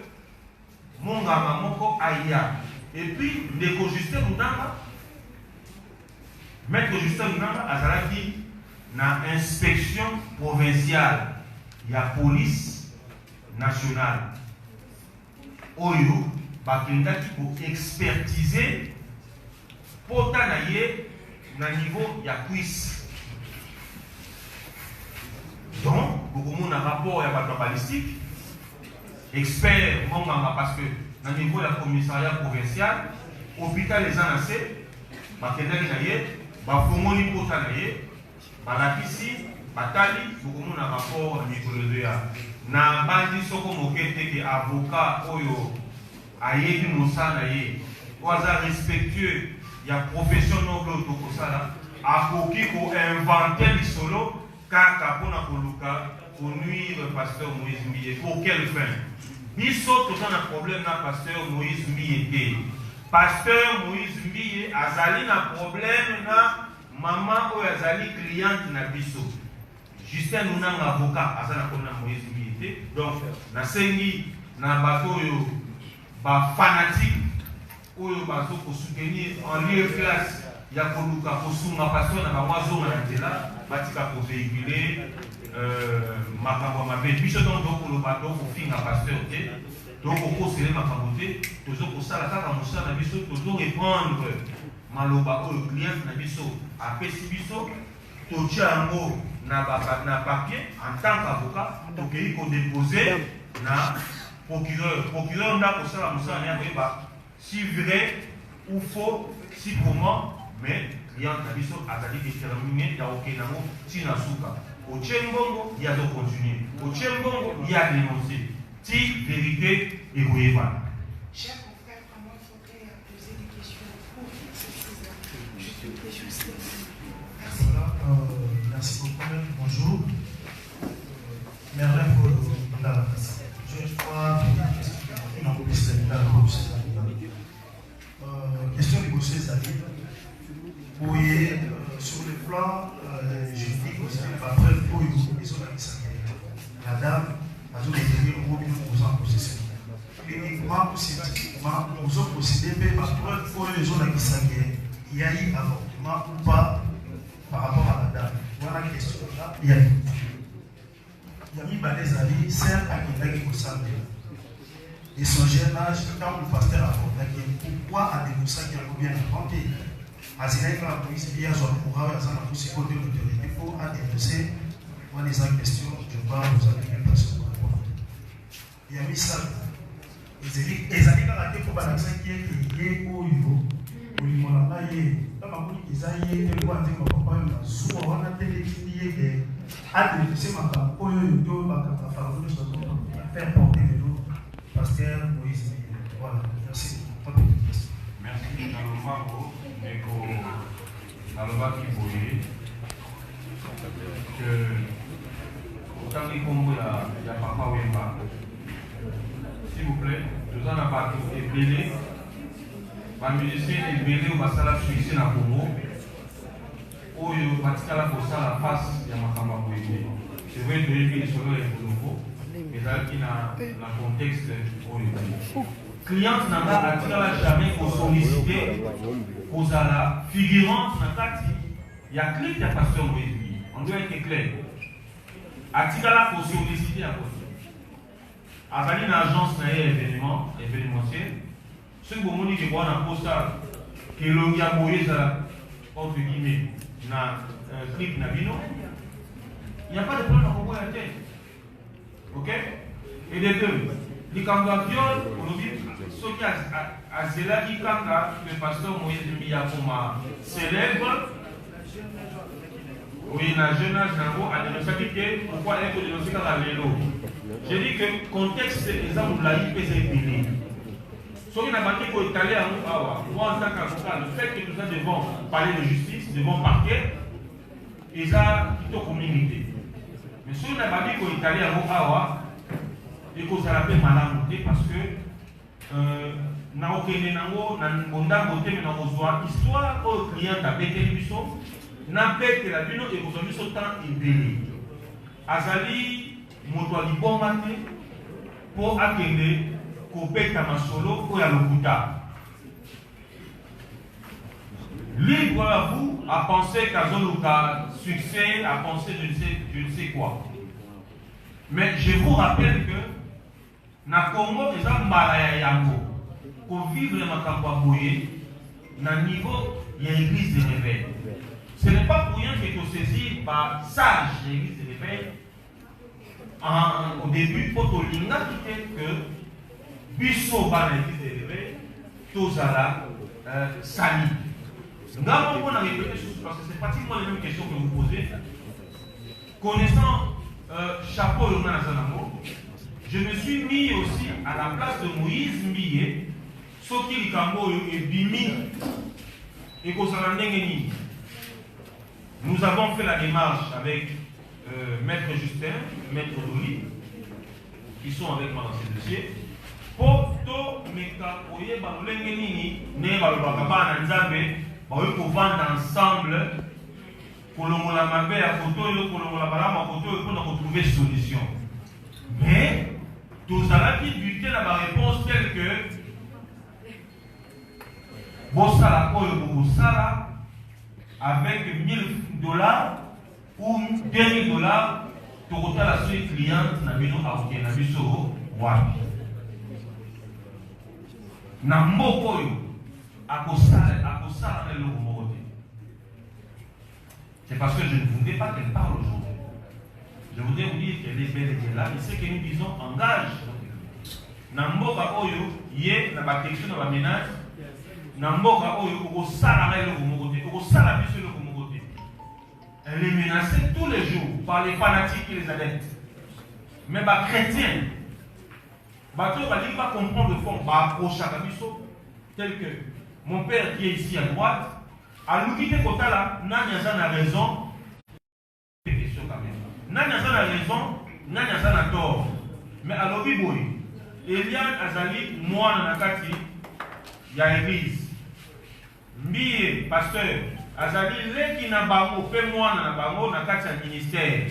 [SPEAKER 2] mongama moko aya et puis ndeko Justin Lunanga maître Justin Lunanga azalaki na inspection provinciale ya police nationale oyo bakendaki koexpertiser pota na ye na niveau ya cuisse. Donc bokomona rapport ya bato balistique expert monganga parce que na niveau ya commissariat provincial hôpital eza na se bakendaki na ye bafongoli pota na ye balakisi batali bokomona rapport ya mikolo ya na bandi soko moke teke avocat oyo ayebi mosala ye oaza respectueux ya profession noble oyo tokosala akoki koinvente lisolo kaka mpona koluka konuire pasteur Moïse Mbiye. Pour quelle fin? Biso toza na problème na pasteur Moïse Mbiye te. Pasteur Moïse Mbiye azali na problème na mama oyo azali cliente na biso. Justin Lunanga avocat aza na problème na Moïse Mbiye. Donc, nasengi na bato yo ba fanatique oyo bazo ko soutenir en lieu classe ya koluka kosunga pasteur na bamwazo na nzela batika ko véhiculer makambo mabe biso donc koloba donc kofinga pasteur te donc okosele makambo te tozo kosala kaka mosala na biso tozo répondre maloba oyo client na biso apesi biso totia yango na papier en tant qu'avocat tokei kodéposer na procureur nda kosala mosala na yakoyeba si vrai ou faux si comment mais client na biso azali déterminé ya okei nango ntina suka otie mbongo ya zocontinue otie mbongo ya dénoncer ti vérité ekoyebana.
[SPEAKER 1] Chers confrères, vraiment, il faudrait poser des questions pour ces choses-là. Juste une question, merci.
[SPEAKER 7] Voilà, merci beaucoup. Bonjour. Merlin pour la question de Gossé Zali. Oui, sur le plan juridique aussi, la preuve pour la dame a toujours été aux en possession. Uniquement ou scientifiquement, nous avons considéré la preuve pour les gens qui savent qu'il y a eu avortement ou pas par rapport à la dame. Voilà la question. Il y a mis Balezali, certes, à Québec au Sandé. Et son jeune âge, quand le pasteur a abordé, pourquoi a dénoncé qu'il a bien inventé? Azinaï, la police, bien, son courage, à la police, côté de l'autorité, pour dénoncer. Moi, les questions, je parle aux amis, personne. Il y a mis ça. Les amis, quand la tête pour balancer, qui est au niveau, au niveau là, il y a des lois de papa, souvent, on a des qui est à dénoncer ma femme, pour faire porter le dos, pasteur Moïse. Voilà, merci.
[SPEAKER 2] Merci, Nalomaro, Neko, Naloba Kiboye, que autant que Congo, il y a Papa Wemba. S'il vous plaît, nous en avons été belés. Les musiciens sont belés au Basala Suisse na Congo. Où il y a la face, il y a Makamba Boye. C'est vrai que les gens sont là nouveau, mais là, il y a le contexte où il y a. Cliente n'a jamais sollicité aux la figurante il y a clip de pasteur Moïse. On doit être clair. Atikala pour solliciter à côté. Avant une agence événementielle, ce que vous dites que vous avez un postal que l'on a Moïse entre guillemets na clip Nabino, il n'y a pas de problème à propos de la tête. Ok? Et de deux, les candidats on nous dit ce qui a zéla qui le pasteur Moïse Miyakoma célèbre. Oui, dans le jeune âge, à dénoncer pourquoi elle peut dénoncer dans l'élo. J'ai dit que le contexte, exemple, de la IP est payé. Ce qui n'a pas dit qu'il est allé à Mouawa, moi en tant qu'avocat, le fait que nous devons parler de justice, devons parquet, et ça, il faut communiquer. Mais ce qui n'a pas dit qu'il est allé à Mouawa, et qu'on s'est rappelé malade parce que na okene nango na bonda côté mais na kozwa histoire au client a pété biso na pété la bino et kozwa biso temps ebele azali moto alibonga te pour akende kopeta masolo ko ya lokuta libre à vous à penser qu'azoluka succès à penser je ne sais quoi mais je vous rappelle que na Congo eza mbala ya yango pour vivre makambo ya boye na niveau ya église de réveil. Ce n'est pas pour rien que tu saisis par sage l'église de réveil au début pour te linga que biso par l'église de réveil tozala sali. Nous avons répété parce que c'est pratiquement les mêmes questions que vous posez. Connaissant chapeau le Nazanamo, je me suis mis aussi à la place de Moïse Mbiye, Soki Likambo et Bimi et Kosalandengeni. Nous avons fait la démarche avec Maître Justin, Maître Doli, qui sont avec moi dans ce dossier. Pour tout Meka Oye Balengeni, Ne Balobakaba Nanzabe, pour vendre ensemble, pour le mola mabe à photo, pour le mola balama à photo, pour trouver solution. Mais, tous à la qui buter la réponse telle que bosala oyo bosala avec $1000 ou $2000 tokotala soki cliente na bino akokende na biso wapi na mboka oyo akosala na eloko moko te. C'est parce que je ne voudrais pas qu'elle parle aujourd'hui. Je voudrais vous dire qu'elle est belle et qu'elle est là, et ce que nous disons engage na mboka oyo ye na batection na bamenage na mboka oyo okosala na eloko moko te, okosala biso eloko moko te. Elle est menacée tous les jours par les fanatiques et les adeptes. Mais les chrétiens, ils ne pas comprendre le fond, approcher à biso, tel que mon père qui est ici à droite, a nous quitté côté là, Nanya a raison, question quand même. Nanya a raison, Nanya a tort. Mais à l'obiboy, Eliane Azali, moi, Nanakati, il y a l'église. Mbiye, pasteur, Azali, les qui n'a pas fait moi, Nanabango, Nakati, un ministère.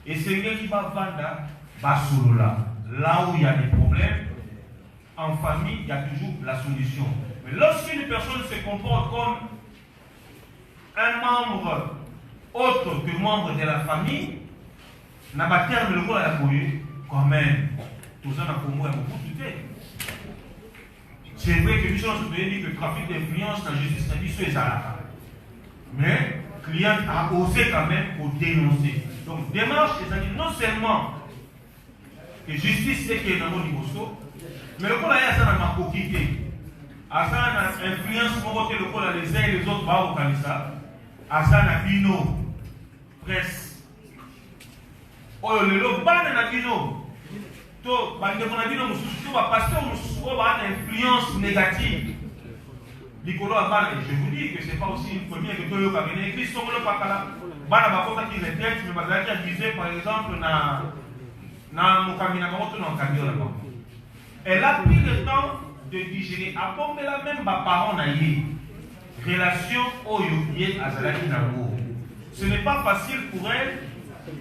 [SPEAKER 2] Et c'est lui qui va vendre, Basoulola. Là où il y a des problèmes, en famille, il y a toujours la solution. Mais lorsqu'une personne se comporte comme un membre autre que membre de la famille, n'a pas terme le rôle à la couille, quand même, tout ça n'a pas beaucoup de temps. C'est vrai que nous sommes dit que le trafic d'influence dans la justice n'a dit ce là. Mais le client a osé quand même pour dénoncer. Donc, démarche, c'est-à-dire non seulement que justice c'est qu'il y a dans le niveau, mais le coup là, il y a ça dans ma coquille. À ça, on a influence pour voter le coup là, les uns et les autres, va au Kanisa. À ça, on a Bino, presse. Oh, le lot, ban na Bino. To, bande qu'on a Bino, tout va passer, on va avoir une influence négative. Nicolo Abban, je vous dis que ce n'est pas aussi une première que Toyo Kabene. Église, son le Pakala, Bana Bakota qui est tête, mais Bazaki a disé par exemple, na Mokamina Mamoto dans Kabio là-bas. Elle a pris le temps de digérer. À bon, mais la même parent n'a eu relation au Yogi Azalaki Nango. Ce n'est pas facile pour elle,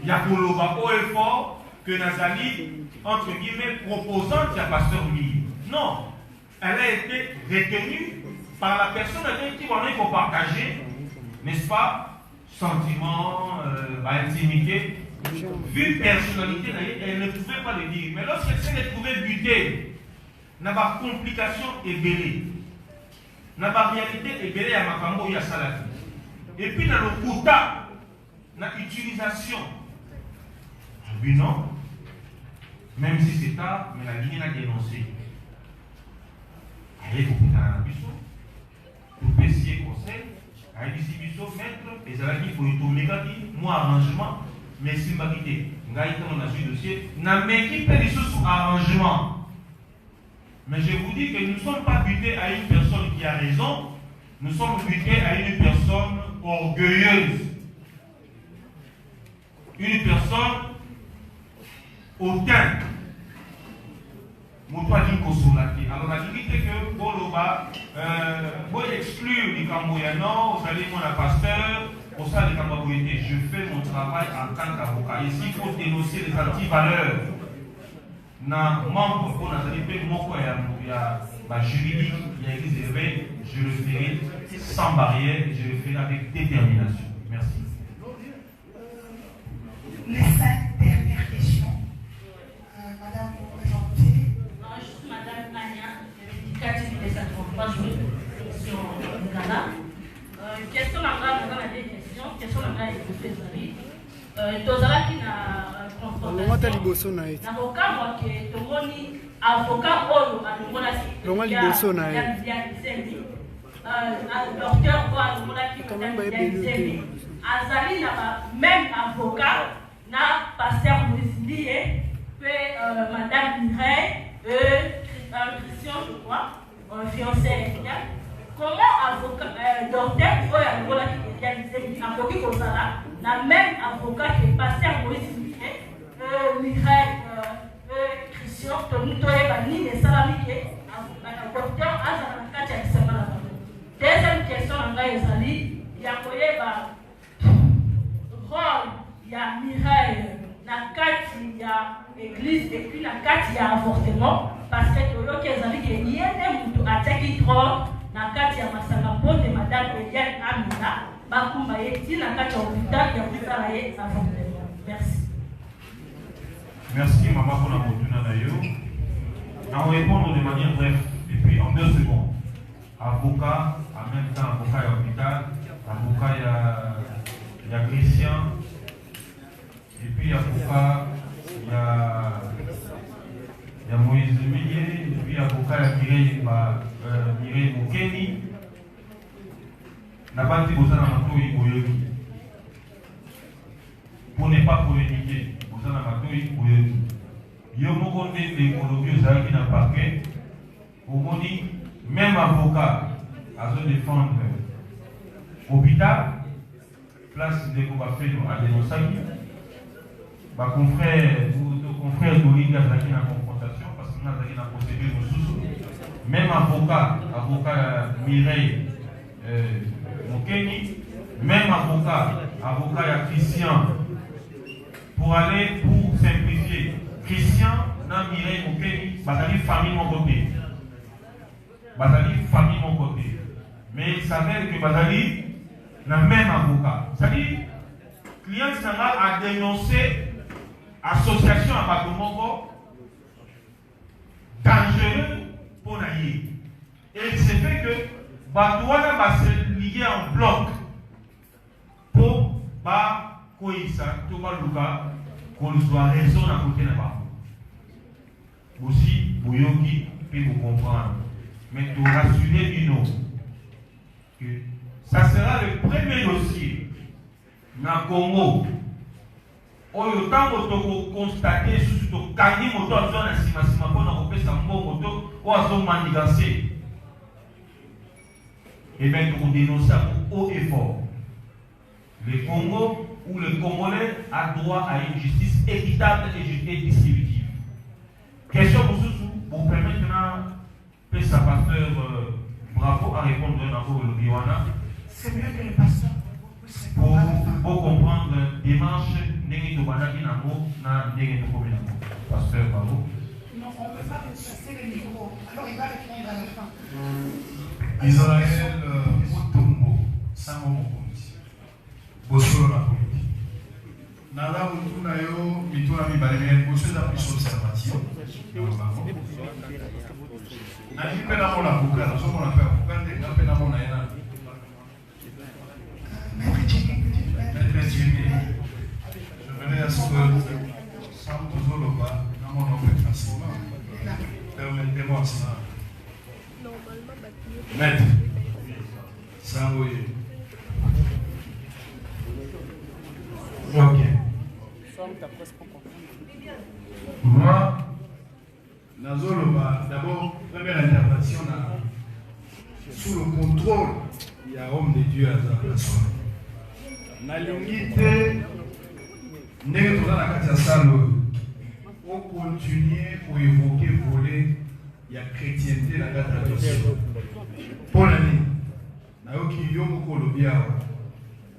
[SPEAKER 2] Yakoloba au effort, que Nazali, entre guillemets, proposante à pasteur Lee. Non, elle a été retenue par la personne avec qui il faut partager, n'est-ce pas, sentiments, intimité. Vu personnalité, elle ne pouvait pas le dire. Mais lorsqu'elle s'est retrouvée butée, n'a pas complication et belé. N'a pas réalité et belé à Makambo et à Salati. Et puis dans le quota, dans l'utilisation. Je dis non, même si c'est tard, mais la ligne a dénoncé. Allez, vous pouvez un abisso. Vous payez conseil. Allez, ici, bisso, maître, et ça va dire qu'il faut y tourner, moi, arrangement. Mais si ma idée, on a su le dossier, n'a même pas les choses sous arrangement. Mais je vous dis que nous ne sommes pas butés à une personne qui a raison, nous sommes butés à une personne orgueilleuse. Une personne hautaine. Alors la vérité que Boloba, vous exclure les Camboyano, vous allez mon pasteur. Pour ça, les Camboyétés, je fais mon travail en tant qu'avocat. Ici, il faut dénoncer les antivaleurs. Dans membre pour la juridique, il y a église élevée, je le ferai sans barrière et je le ferai avec détermination. Merci.
[SPEAKER 1] Les 5 dernières questions. Madame, vous présentez.
[SPEAKER 8] Je suis Madame Anya, éducative des 53 jours sur le Ghana. Question à la question, question à la question. Tozala qui n'a confrontation. N'avocat moi qui tomoni avocat oyo alongola docteur quoi alongola qui azali na même avocat na pasteur Moïse puis Madame Mireille Christian je crois fiancé légal. Comment avocat docteur oyo alongola qui akoki kozala na même avocat que pasteur Moïse Mireille Christian to nous toyeba nini esalami ke docteur azala na kati ya lisanga na bango. Deuxième question na ngai ezali ya koyeba rôle ya Mireille na kati ya église et puis na kati ya avortement parce que toyoki ezali ke ye nde mutu atiaki drogue na kati ya masanga mpote madame Eliane Amina bakumba ye ti na kati ya hôpital ya kusala ye avortement. Merci.
[SPEAKER 2] Merci maman pour la fortune d'ailleurs. On va répondre de manière brève et puis en 2 secondes. Avocat, en même temps avocat à l'hôpital, avocat il y a Christian, et puis avocat il y a Moïse Millier, et puis avocat il y a Mireille Mokeni. N'a pas dit que vous avez pour ne pas polémiquer, vous avez un yo moko ndenge kolobi ozalaki na parquet omoni même avocat azo défendre hôpital place ndeko bafeno adenosaki baconfrère Dolinga azalaki na confrontation parce que azalaki na procédure mosusu même avocat Mireille Mokeni même avocat ya Christian pour aller pour simplifier Christian n'a Mireille Mokeni, Bazali famille mon côté. Mais il s'avère que Bazali n'a même avocat. C'est-à-dire, client a dénoncé association à Batomoko dangereux pour Naïe. Et c'est fait que Batouana va se lier en bloc pour Koïsa, Thomas Luka, qu'on soit raison à côté de là. Aussi, Boyoki peut vous comprendre. Mais pour rassurer Dino, que ça sera le premier dossier dans le Congo. Autant que constater sous le cani moto à zone à pour nous faire un bon moto ou à zone manigancé. Et bien, nous dénonçons haut et fort. Le Congo où le Congolais a droit à une justice équitable et distributive. Question pour vous permettre maintenant, sa pasteur bravo à répondre dans le Biwana.
[SPEAKER 1] C'est mieux que le pasteur.
[SPEAKER 2] Pour comprendre la démarche, n'est-ce pas pasteur bravo.
[SPEAKER 1] Non, on ne peut pas passer le micro. Alors il va répondre à la fin.
[SPEAKER 7] Israël Mutombo, Samo Mokonzi. Bosolo la politique. Nala Mutuna yo, Mituna Mibalé, Bosolo la plus observation. Nali pena mona buka, nous sommes en affaire buka, nous pena mona yana. Maître Jimmy, je venais à ce que sans Bosoloba, nous n'avons pas fait facilement. Permettez-moi ça. Maître, ça oui. Ok. Moi, d'abord, première intervention sous le contrôle, il y a homme de Dieu à la personne. Nalingite, n'est pas dans la catastrophe. On continue pour évoquer, voler, il y a chrétienté dans la catastrophe. Pour l'année, nayoki yo moko lobiawa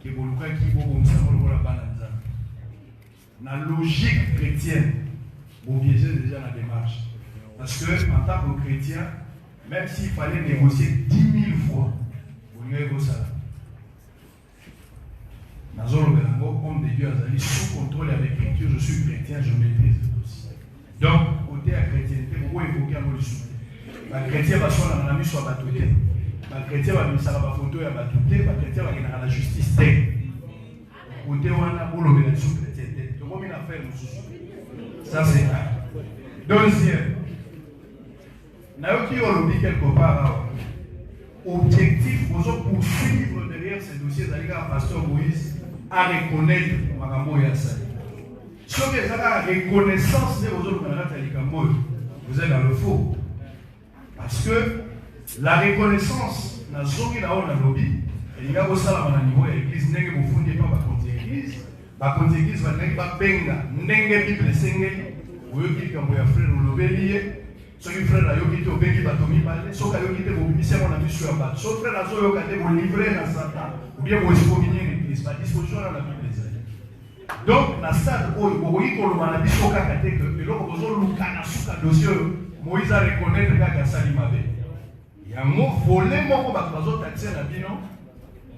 [SPEAKER 7] ke boluka ki bo bomsamo lokola bana nzambe. Na logique chrétienne, vous biaisez déjà la démarche. Parce que en tant que chrétien, même s'il fallait négocier 10 000 fois, vous n'avez pas ça. Nazolo Belango, homme de Dieu, Azali, sous contrôle avec l'écriture, je suis chrétien, je maîtrise le dossier. Donc, côté à chrétienté, vous pouvez évoquer un mot de soutien. Le chrétien va soit dans la mise soit battuté. Le chrétien va mettre la photo et battuté, le chrétien va gagner la justice. Côté où on a pour le sous chrétienté. Donc, on a affaire nous. Ça, c'est clair. Deuxième, Naoki Olobi quelque part, objectif, vous poursuivre derrière ces dossiers, d'ailleurs, pasteur Moïse, à reconnaître Magambo Yassai. Si vous avez la reconnaissance de vos autres vous êtes dans le faux. Parce que la reconnaissance, dans la zone de lobby, il y a aussi à niveau de l'église, n'est-ce que vous ne fondez pas contre l'église, contre l'église, vous n'avez pas benga, n'est-ce que Bible singé, vous avez dit que vous avez frère ou l'obélier, ceux qui frère la yoki to bengi batomi balé, ceux qui yoki te vous bimissez mon ami sur un bat, ceux frère la zo yoki vous livrez dans Satan, ou bien vous expominez l'église, ma disposition dans la Bible. Donc, dans stade où vous voyez que le malabiso kakate que le robozo lukana suka dossier Moïse a reconnaître kaka salimabe. Il yango volé moko bato bazotaxe na bino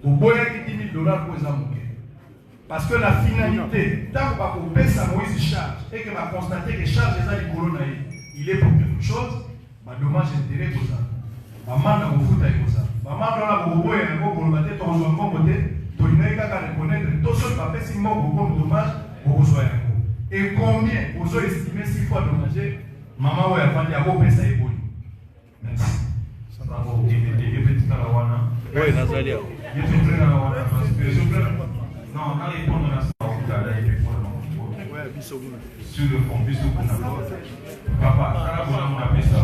[SPEAKER 7] oboyaki $10,000 pour eza moke parce que la finalité ntango bakopesa Moïse charge et que baconstate que charge eza likolo na ye il est pour quelque chose badommage intérêt kozala bamanda kofuta ekozala bamanda wana bokoboya yango koloba te tokozwa mbongo te tolingai kaka reconnaître to soki bapesi mbongo comme dommage bokozwa yango et combien ozoestime 6 fois dommage mama oyo afandi akopesa ye boni merci.
[SPEAKER 2] Oui, Nazalia. Non, on a répondu à ça. Sur le fond, papa, on appelle ça.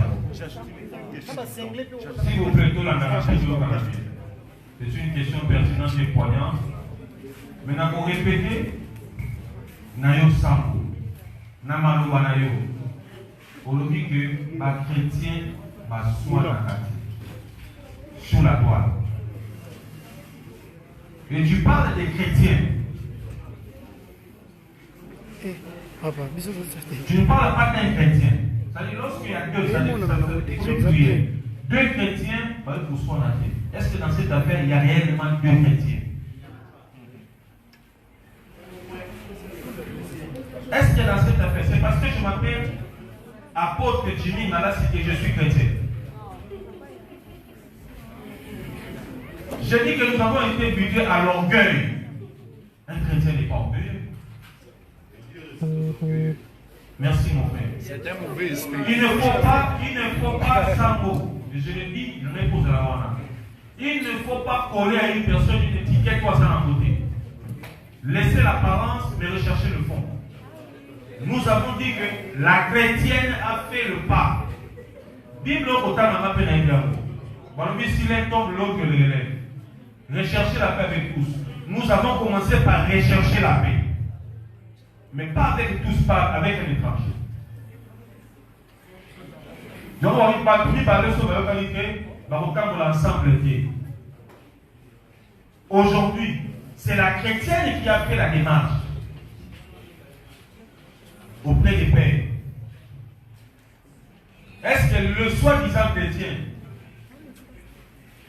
[SPEAKER 2] S'il vous plaît, tout c'est une question pertinente et poignante. Maintenant, pour répéter, Nayo Sambo, Namalouba Nayo, on dit que les chrétiens sont soin sous la toile. Et tu parles des chrétiens. Tu ne parles pas d'un chrétien. C'est-à-dire, lorsqu'il y a deux chrétiens, pour soi, est-ce que dans cette affaire, il y a réellement deux chrétiens? Est-ce que dans cette affaire, c'est parce que je m'appelle apôtre Jimmy Malassi que je suis chrétien? Je dis que nous avons été butés à l'orgueil. Un chrétien n'est pas orgueilleux. Merci mon frère.
[SPEAKER 7] C'est un mauvais esprit.
[SPEAKER 2] Il ne faut pas sans mots. Je le dis, il repose à la wana. Il ne faut pas coller à une personne une étiquette quoi ça en côté. Laissez l'apparence mais recherchez le fond. Nous avons dit que la chrétienne a fait le pas. Bible au temps n'a pas peine à si l'un tombe, l'autre le relève. Rechercher la paix avec tous. Nous avons commencé par rechercher la paix. Mais pas avec tous, pas avec un étranger. Donc on va parler sur la qualité, l'ensemble. Aujourd'hui, c'est la chrétienne qui a fait la démarche auprès des pères. Est-ce que le soi-disant chrétien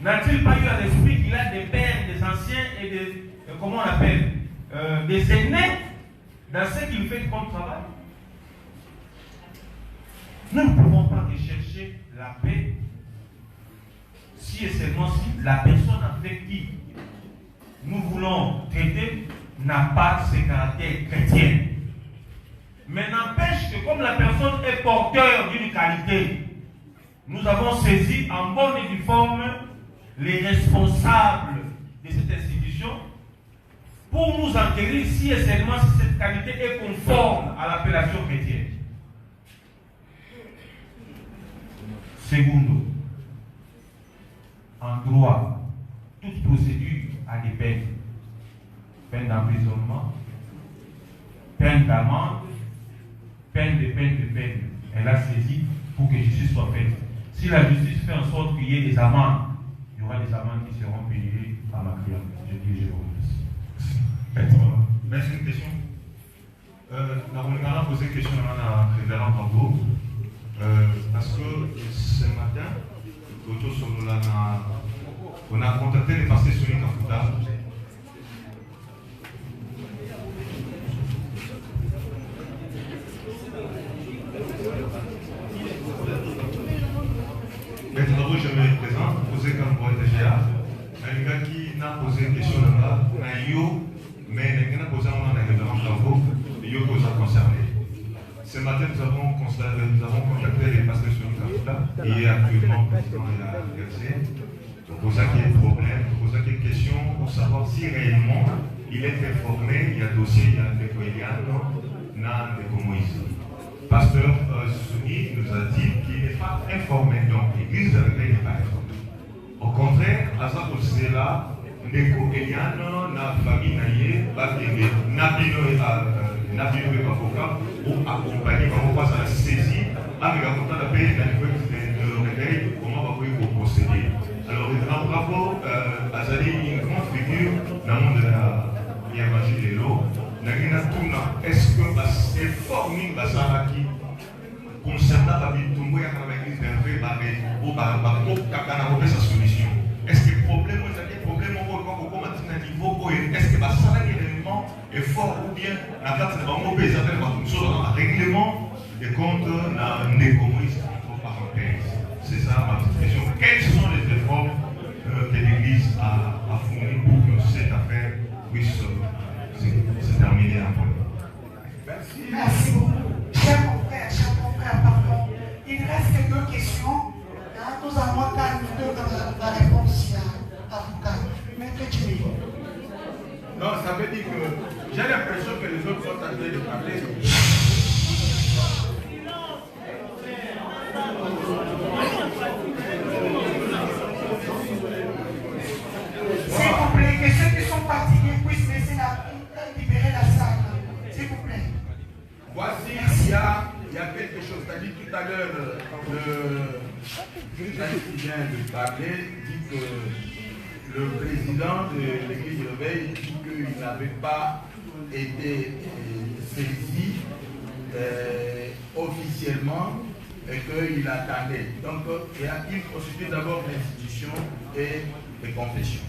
[SPEAKER 2] n'a-t-il pas eu à l'esprit qu'il a des pères, des anciens et des, comment on appelle, des aînés dans ce qu'il fait comme travail? Nous ne pouvons pas rechercher la paix si et seulement si la personne avec qui nous voulons traiter n'a pas ce caractère chrétien. Mais n'empêche que comme la personne est porteur d'une qualité, nous avons saisi en bonne et due forme les responsables de cette institution pour nous enquérir si et seulement si cette qualité est conforme à l'appellation chrétienne. Secondo, en droit, toute procédure a des peines. Peine d'emprisonnement, peine d'amende, peine. Elle a saisi pour que justice soit faite. Si la justice fait en sorte qu'il y ait des amendes, il y aura des amendes qui seront payées par ma cliente. Je dis, je vous remercie.
[SPEAKER 9] Merci, une question. Nous avons posé une question à la révérende Tango. Parce que ce matin, on a contacté les pasteurs Sonic Kafuta. Maintenant, je me présente, posé comme pour TGA. Un gars qui n'a posé une question là-bas, mais il n'a posé un révérend Tango, il nous a concerné. Ce matin, nous avons contacté les pasteurs Sonic Kafuta, qui est actuellement président de la RC, pour ça qu'il y a un problème, pour ça qu'il y a une question, pour savoir si réellement il est informé, il y a un dossier, il y a un décoyano, nan de Moïse. Pasteur Sonic nous a dit qu'il n'est pas informé, donc l'église de la n'est pas informée. Au contraire, à ça c'est là, Neko Eliano, na famille naïe, Nabino et avocat, ou accompagner, comment on passe à la saisie, avec un montant de paix dans le réveil, comment on va procéder. Alors, bravo, Azali, une grande figure dans le monde de l'évangile de l'eau. Est-ce que c'est formé Bazaraki concernant la vie de Tongo, il y a l'église d'Hervé, sa solution. Est-ce que le problème, est-ce que le niveau, est-ce que le salaire élément est fort ou bien la carte de Bango, ils appellent un règlement des comptes néo-communistes, entre parenthèses. C'est ça ma petite question. Quels sont les efforts que l'Église a fournis pour que cette affaire puisse se terminer en bonne?
[SPEAKER 1] Merci beaucoup. Chers confrères, pardon. Il reste deux questions. Nous allons calmer la réponse à Foucault. Maître Jimmy.
[SPEAKER 10] Non, ça veut dire que j'ai l'impression que les autres sont en train de parler.
[SPEAKER 1] S'il vous plaît, que ceux qui sont fatigués puissent libérer la salle. S'il vous plaît.
[SPEAKER 10] Voici, il y a quelque chose. C'est-à-dire tout à l'heure, le président qui vient de parler dit que le président de l'église de Réveil dit qu'il n'avait pas été saisi officiellement et qu'il attendait. Donc, il y a une procédure d'abord d'institution et de confession.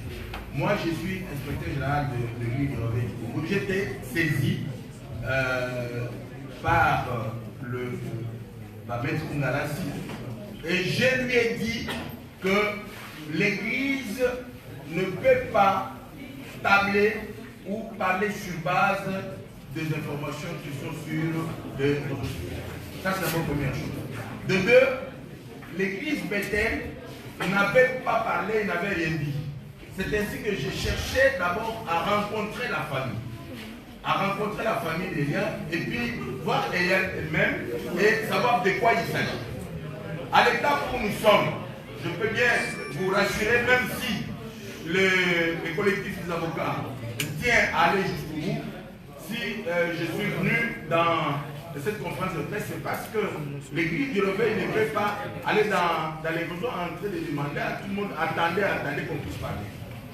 [SPEAKER 10] Moi, je suis inspecteur général de l'église de Réveil. J'étais saisi par maître Kungalassi et je lui ai dit que l'église ne peut pas tabler ou parler sur base des informations qui sont sur les réseaux sociaux. Ça, c'est la première chose. De deux, l'église Bethel n'avait pas parlé, n'avait rien dit. C'est ainsi que je cherchais d'abord à rencontrer la famille. Des liens et puis voir les liens elles-mêmes et savoir de quoi il s'agit. À l'étape où nous sommes, je peux bien vous rassurer, même si le collectif des avocats tient à aller jusqu'au bout, si je suis venu dans cette conférence de presse, c'est parce que l'église du Réveil ne peut pas aller dans les besoins en train de demander à tout le monde, attendez qu'on puisse parler.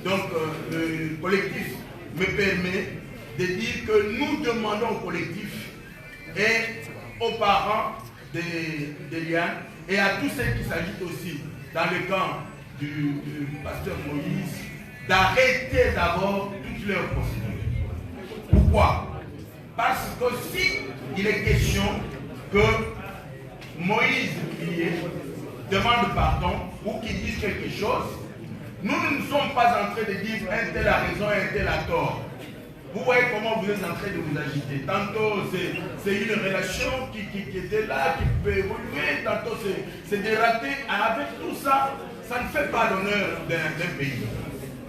[SPEAKER 10] Donc le collectif me permet de dire que nous demandons au collectif et aux parents des liens et à tous ceux qui s'agitent aussi dans le camp du pasteur Moïse d'arrêter d'abord toutes leurs procédures. Pourquoi? Parce que si il est question que Moïse demande pardon ou qu'il dise quelque chose, nous ne sommes pas en train de dire un tel a raison, un tel a tort. Vous voyez comment vous êtes en train de vous agiter. Tantôt c'est une relation qui était là, qui peut évoluer, tantôt c'est dératé. Avec tout ça, ça ne fait pas l'honneur d'un pays.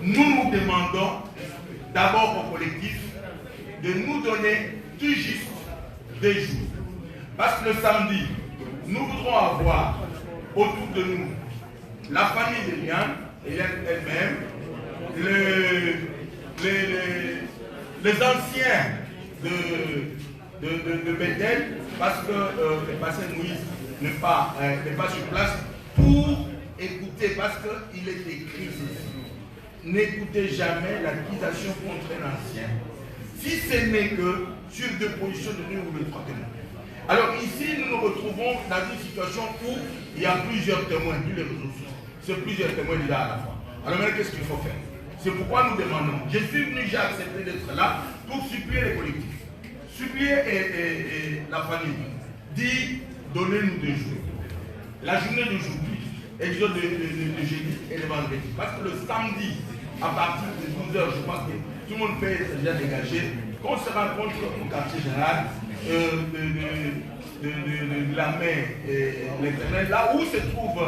[SPEAKER 10] Nous nous demandons d'abord au collectif de nous donner tout juste des jours. Parce que le samedi, nous voudrons avoir autour de nous la famille de Liane et elle-même, les anciens de Bethel, parce que le pasteur Moïse n'est pas sur place pour écouter, parce qu'il est écrit ceci. N'écoutez jamais l'accusation contre un ancien, si ce n'est que sur deux positions de deux ou de trois témoins. Alors ici, nous nous retrouvons dans une situation où il y a plusieurs témoins, tous les réseaux sociaux. C'est plusieurs témoins déjà à la fois. Alors maintenant, qu'est-ce qu'il faut faire? C'est pourquoi nous demandons. Je suis venu, j'ai accepté d'être là pour supplier les collectifs. Supplier et la famille. Dit, donnez-nous 2 jours. La journée d'aujourd'hui, et disons de jeudi et le vendredi. Parce que le samedi, à partir de 12h, je pense que tout le monde peut être déjà dégagé. Qu'on se rencontre au quartier général de la mer et l'Éternel, là où se trouve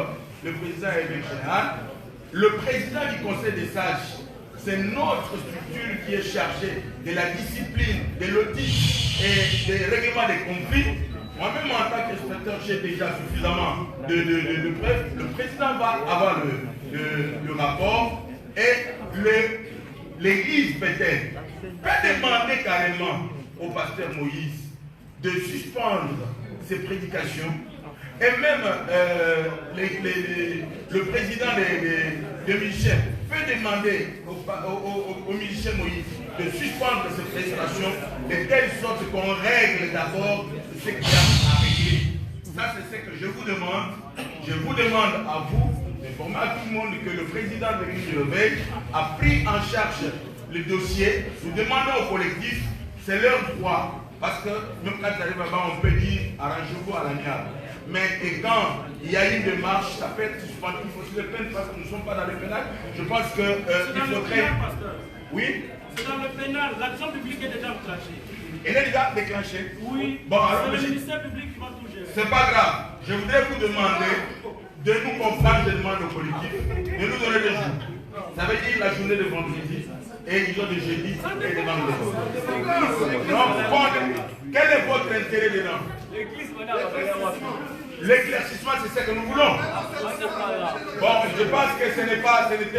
[SPEAKER 10] le président et l'évêque général. Le président du Conseil des sages, c'est notre structure qui est chargée de la discipline, de l'audit et des règlements des conflits. Moi-même, en tant qu'inspecteur, j'ai déjà suffisamment de preuves. Le président va avoir le rapport et l'église peut-être peut demander carrément au pasteur Moïse de suspendre ses prédications. Et même le président de Michel peut demander au musicien Moïse de suspendre ses prestations de telle sorte qu'on règle d'abord ce qu'il y a à régler. Ça, c'est ce que je vous demande. Je vous demande à vous d'informer à tout le monde que le président de l'Église du Réveil a pris en charge le dossier. Nous demandons au collectif, c'est leur droit. Parce que même quand ça arrive là-bas, on peut dire arrangez-vous à l'amiable. Mais et quand il y a une démarche, ça peut être suspendu. Il faut se le peine parce que nous ne sommes pas dans le pénal. Je pense que il faudrait. Oui?
[SPEAKER 11] C'est dans le pénal. L'action publique est déjà enclenchée.
[SPEAKER 10] Elle est déjà déclenchée?
[SPEAKER 11] Oui.
[SPEAKER 10] Bon, alors,
[SPEAKER 11] c'est le ministère public qui va tout gérer.
[SPEAKER 10] C'est pas grave. Je voudrais vous demander de nous comprendre, je demande au collectif, de nous donner des jours. Ça veut dire la journée de vendredi et les jours de jeudi et de vendredi. Donc, bon, quel est votre intérêt dedans? L'éclaircissement, c'est ce que nous voulons. Bon, je pense que ce n'était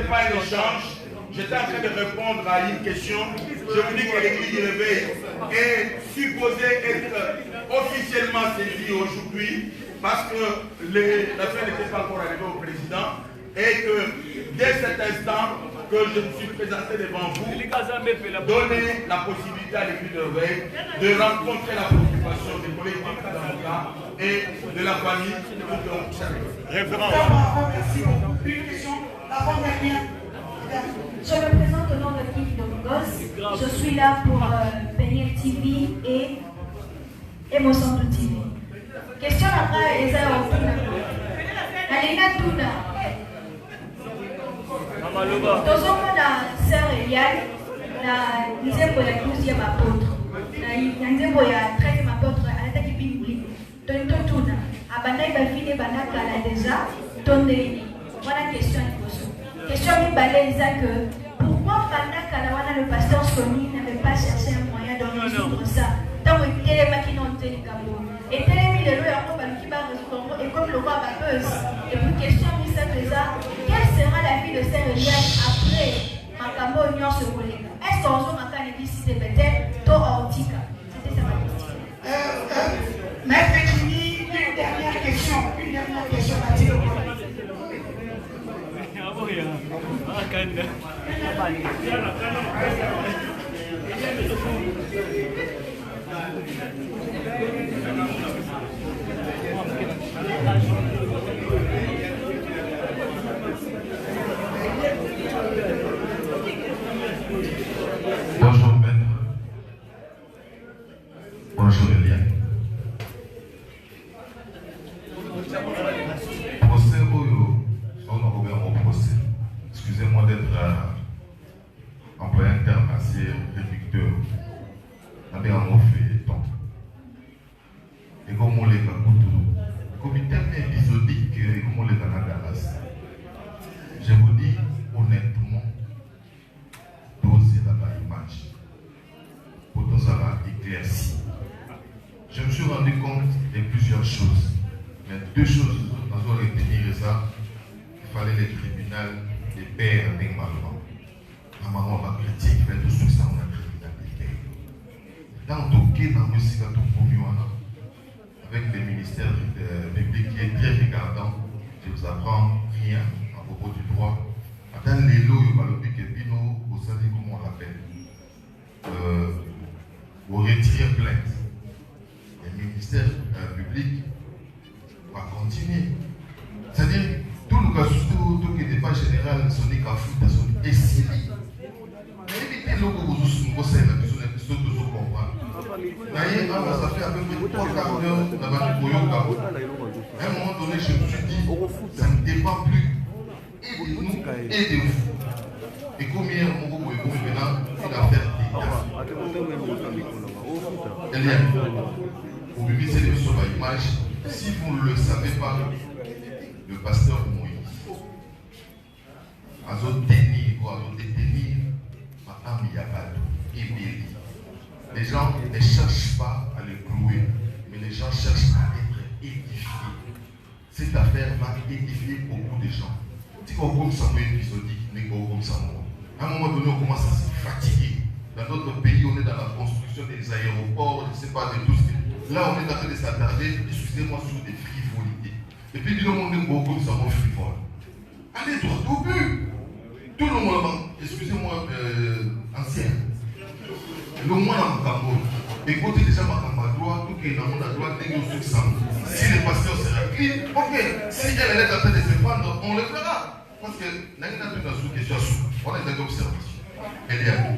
[SPEAKER 10] pas un échange. J'étais en train de répondre à une question. Je vous dis que l'Église du Réveil est supposée être officiellement saisie aujourd'hui parce que l'affaire n'était pas encore arrivée au président et que dès cet instant que je me suis présenté devant vous, donner la possibilité à l'Église du Réveil de rencontrer la préoccupation des collectifs d'avocats et de la famille pour qu'on
[SPEAKER 1] Référent. Merci beaucoup. Une question avant-dernière.
[SPEAKER 12] Je me présente au nom de Kiki Domingos. Je suis là pour Peniel TV et Mosanto TV. Question après Eza Otuna. Alina Tuna. Tozongo na sœur Eliane, na nzembo ya 12e apôtre. Na nzembo ya 13e apôtre, alataki Bible. Tonto Tuna. Abandai bafine banakala déjà. Tondeni. Voilà question à poser. Question mibale eza que pourquoi pendant que le pasteur Sony n'avait pas cherché un moyen de résoudre ça tant que télémaki non télécabo et télémi le loyer en bas qui va résoudre et comme le roi Babeuse et pour question mise déjà quelle sera la vie de Sœur Eliane après Makambo Union se collègue est-ce qu'on a encore une visite peut-être to Aotika c'était ça ma question.
[SPEAKER 1] Maître Jimmy, une dernière question Mathilde.
[SPEAKER 13] Bonjour maître. Bonjour Eliane. Procès Oyo, on a ouvert mon procès. Excusez-moi d'être employé un terme assez réducteur. On est en mot feuilleton. Et comme on les a coupés, comme il tellement épisodique, comme on les a galas. Je vous dis honnêtement, dosez la image. Pour tout ça va éclairci. Je me suis rendu compte de plusieurs choses. Mais deux choses, nous allons retenir ça. Il fallait les tribunaux. Les pères avec Malva. La maman va critique, fait tout ce que ça on a criminalité. Dans le cas dans le musique avec le ministère public qui est très regardant, je vous apprends rien à propos du droit. Dans les lots, il y a le pic et pino, vous savez comment on l'appelle. Vous retirez plainte. Le ministère public va continuer. C'est-à-dire, tout le cas, tout qui n'est pas général, son écafouta, son essili. Évitez le que vous savez, vous devez comprendre. D'ailleurs, ça fait à peu près 3 quarts d'heure dans le Boyoka. À un moment donné, je me suis dit, ça ne dépend plus. Aidez-nous, aidez-vous. Et comme hier, mon groupe est maintenant, une affaire Eliane, vous vivez cette sur l'image. Si vous ne le savez pas, le pasteur Moïse a détenir, ma âme y a pas de. Les gens ne cherchent pas à le clouer, mais les gens cherchent à être édifiés. Cette affaire va édifier beaucoup de gens. Si on comme ça, épisodique, n'est pas comme ça. À un moment donné, on commence à se fatiguer. Dans d'autres pays, on est dans la construction des aéroports, je ne sais pas, de tout ce qui. Là, on est en train de s'attarder, excusez-moi, sur des frivolités. Et puis, tout le monde est beaucoup de savoir frivole. Allez droit au but. Tout le monde, excusez-moi, ancien. Le monde en Cameroun. Écoutez déjà ma campagne, droit, tout qui est dans la droite, dès que vous si le pasteur sera clean, ok. Si elle est en train de se prendre, on le fera. Parce que n'a rien à faire sous question sous. On a une observation. Elle est à nous.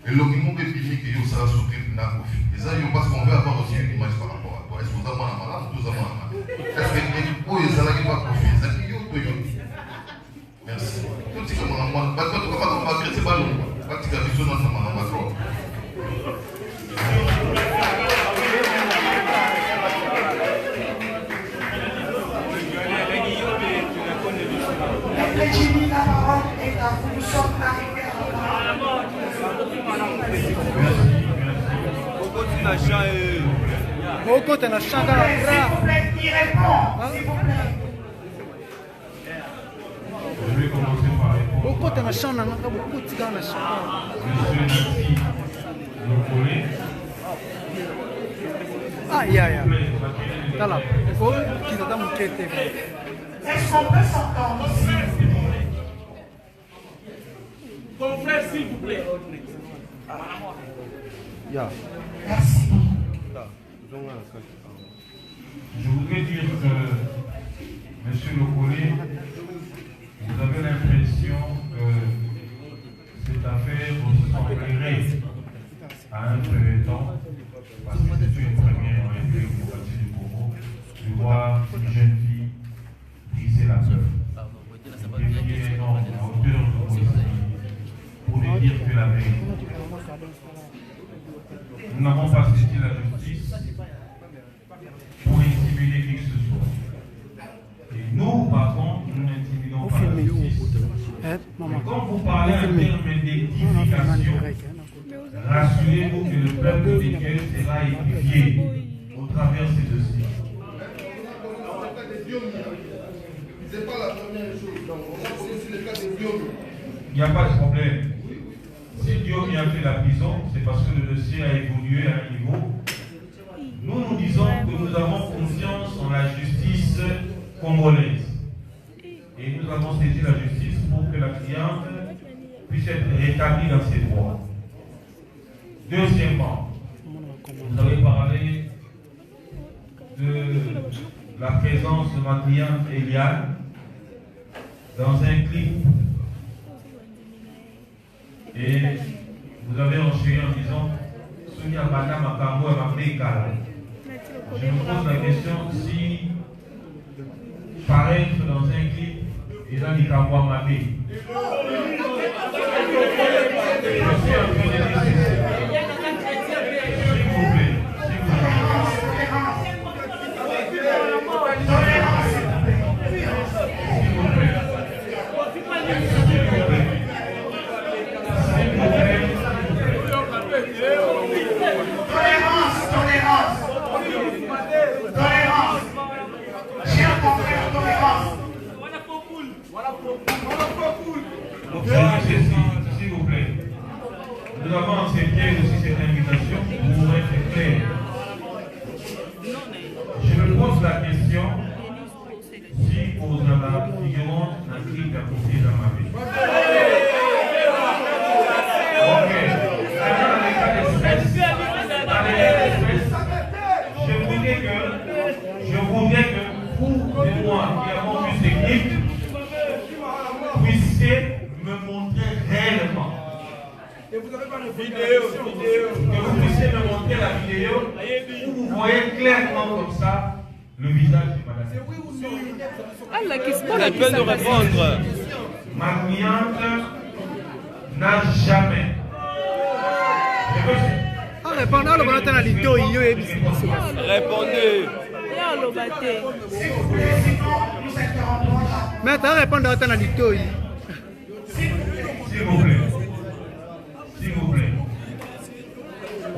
[SPEAKER 13] Et l'opinion de Bini qui est sera sous clip n'a pas fait. Et ça, parce qu'on veut avoir aussi une image par rapport à toi. Est-ce que vous avez un malade ou vous avez un malade? Est-ce que vous avez un malade? Ça qui est au toyo. Merci. Tout ce que mon amour, parce que tu vas pas combattre ces ballons. Parce que tu as vu son nom, ça m'a trop.
[SPEAKER 1] Jimmy, la parole est à vous. Nous sommes arrivés à la mort. S'il vous plaît, il répond. S'il vous plaît.
[SPEAKER 9] Je vais commencer par répondre.
[SPEAKER 14] Monsieur
[SPEAKER 9] Nancy Lokole.
[SPEAKER 1] Est-ce qu'on peut s'entendre, s'il vous plaît?
[SPEAKER 11] Ton frère, s'il vous plaît.
[SPEAKER 1] Merci.
[SPEAKER 9] Je voudrais dire que, Monsieur Lokole, vous avez l'impression que cette affaire ressemblerait à un premier temps, parce que c'est une première en République démocratique du Congo, de voir une jeune fille briser la peur, défier un homme à hauteur de police pour lui dire que la vérité. Nous n'avons pas saisi la justice pour intimider qui que ce soit. Et nous, par contre, nous n'intimidons pas la justice. Mais quand vous parlez en termes d'édification, rassurez-vous que le peuple de Dieu sera édifié au travers de ces dossiers.
[SPEAKER 13] Ce n'est pas la première chose. Donc, on va poser sur le cas de Dieu.
[SPEAKER 9] Il n'y a pas de problème. Si Dieu a fait la prison, c'est parce que le dossier a évolué à un niveau. Nous disons que nous avons confiance en la justice congolaise. Et nous avons saisi la justice pour que la cliente puisse être rétablie dans ses droits. Deuxièmement, vous avez parlé de la présence de ma cliente Eliane dans un clip. Et vous avez enchaîné en disant Sonia Bata Makambo et Mabekala. Je me pose la question si paraître dans un clip et dans les Kambo Mabé. Je suis en train de dire s'il vous plaît. S'il vous plaît, nous avons accepté aussi cette invitation pour être clair. Je me pose la question si vous avez figurant un clip d'apporter dans ma vie. Ok. Dans les cas d'espèce, je voudrais que vous et moi qui avons vu ces clips puissiez me montrer réellement. Et vous n'avez pas de vidéo. Que vous puissiez me montrer la vidéo où vous voyez clairement comme ça le visage de madame. C'est oui ou non?
[SPEAKER 14] Ah, la question, elle peut nous répondre.
[SPEAKER 9] Ma cliente n'a jamais.
[SPEAKER 14] Répondez. Mais tu répondre à ta litoï.
[SPEAKER 9] S'il vous plaît. S'il vous plaît.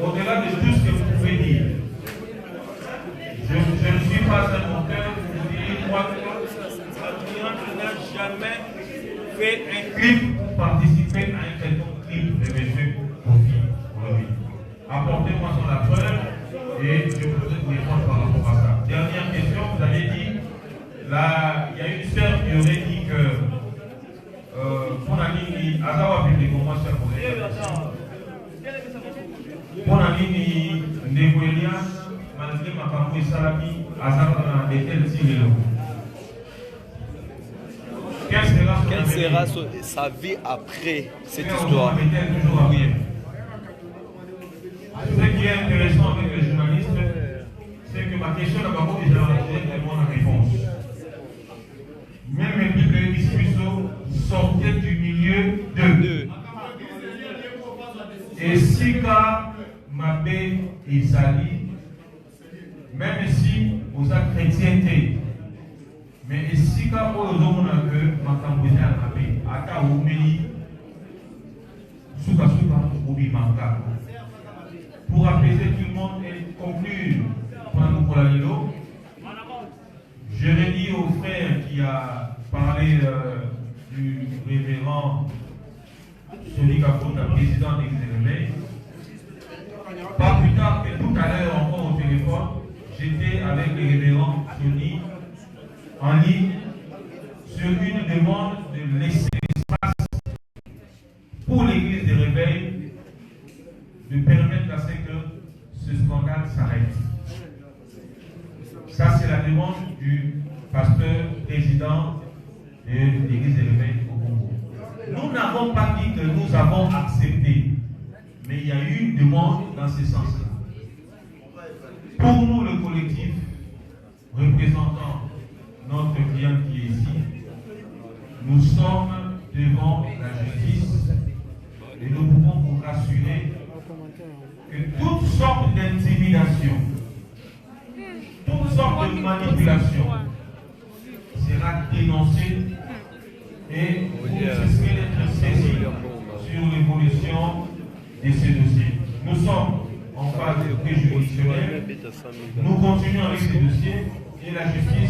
[SPEAKER 9] Au-delà de tout ce que vous pouvez dire, je ne suis pas un auteur pour vous dire moi que la cliente n'a jamais fait un clip pour participer à un quelconque clip de M. Kofi. Apportez-moi son la preuve et je pourrai vous répondre par rapport à ça. Dernière question, vous avez dit, là, il y a une sœur qui aurait dit que mon ami Azawa public comment ça pourrait être. Mon ami Ndeboelia
[SPEAKER 15] et Salami Azar et tel Tirelo.
[SPEAKER 16] Quelle sera sa vie après cette histoire? Oui.
[SPEAKER 15] Ce qui est intéressant avec les journalistes, c'est que ma question d'abord est directement la réponse. Même les plus ici sortaient du milieu de. Et Sika, Mabé et Sali, même si vous êtes chrétienté, mais Sika, pour les hommes, ma cambodia à Mabé, Aka Oumeli, Souka ou Bimanga. Pour apaiser tout le monde et conclure pour la Lilo, je redis au frère qui a parlé du révérend Soni Kapota, président des Réveils. Pas plus tard que tout à l'heure, encore au téléphone, j'étais avec le révérend Soni en ligne sur une demande de laisser l'espace pour l'église des Réveils, de permettre à ce que ce scandale s'arrête. Ça, c'est la demande du pasteur président de l'église des Réveils au Congo. Nous n'avons pas dit que nous avons accepté, mais il y a eu une demande dans ce sens-là. Pour nous, le collectif représentant notre client qui est ici, nous sommes devant la justice et nous pouvons vous rassurer que toutes sortes d'intimidations, toutes sortes de manipulations sera dénoncées et vous risquez d'être saisis sur l'évolution de ces dossiers. Nous sommes en phase préjuridictionnelle, nous continuons avec ces dossiers et la justice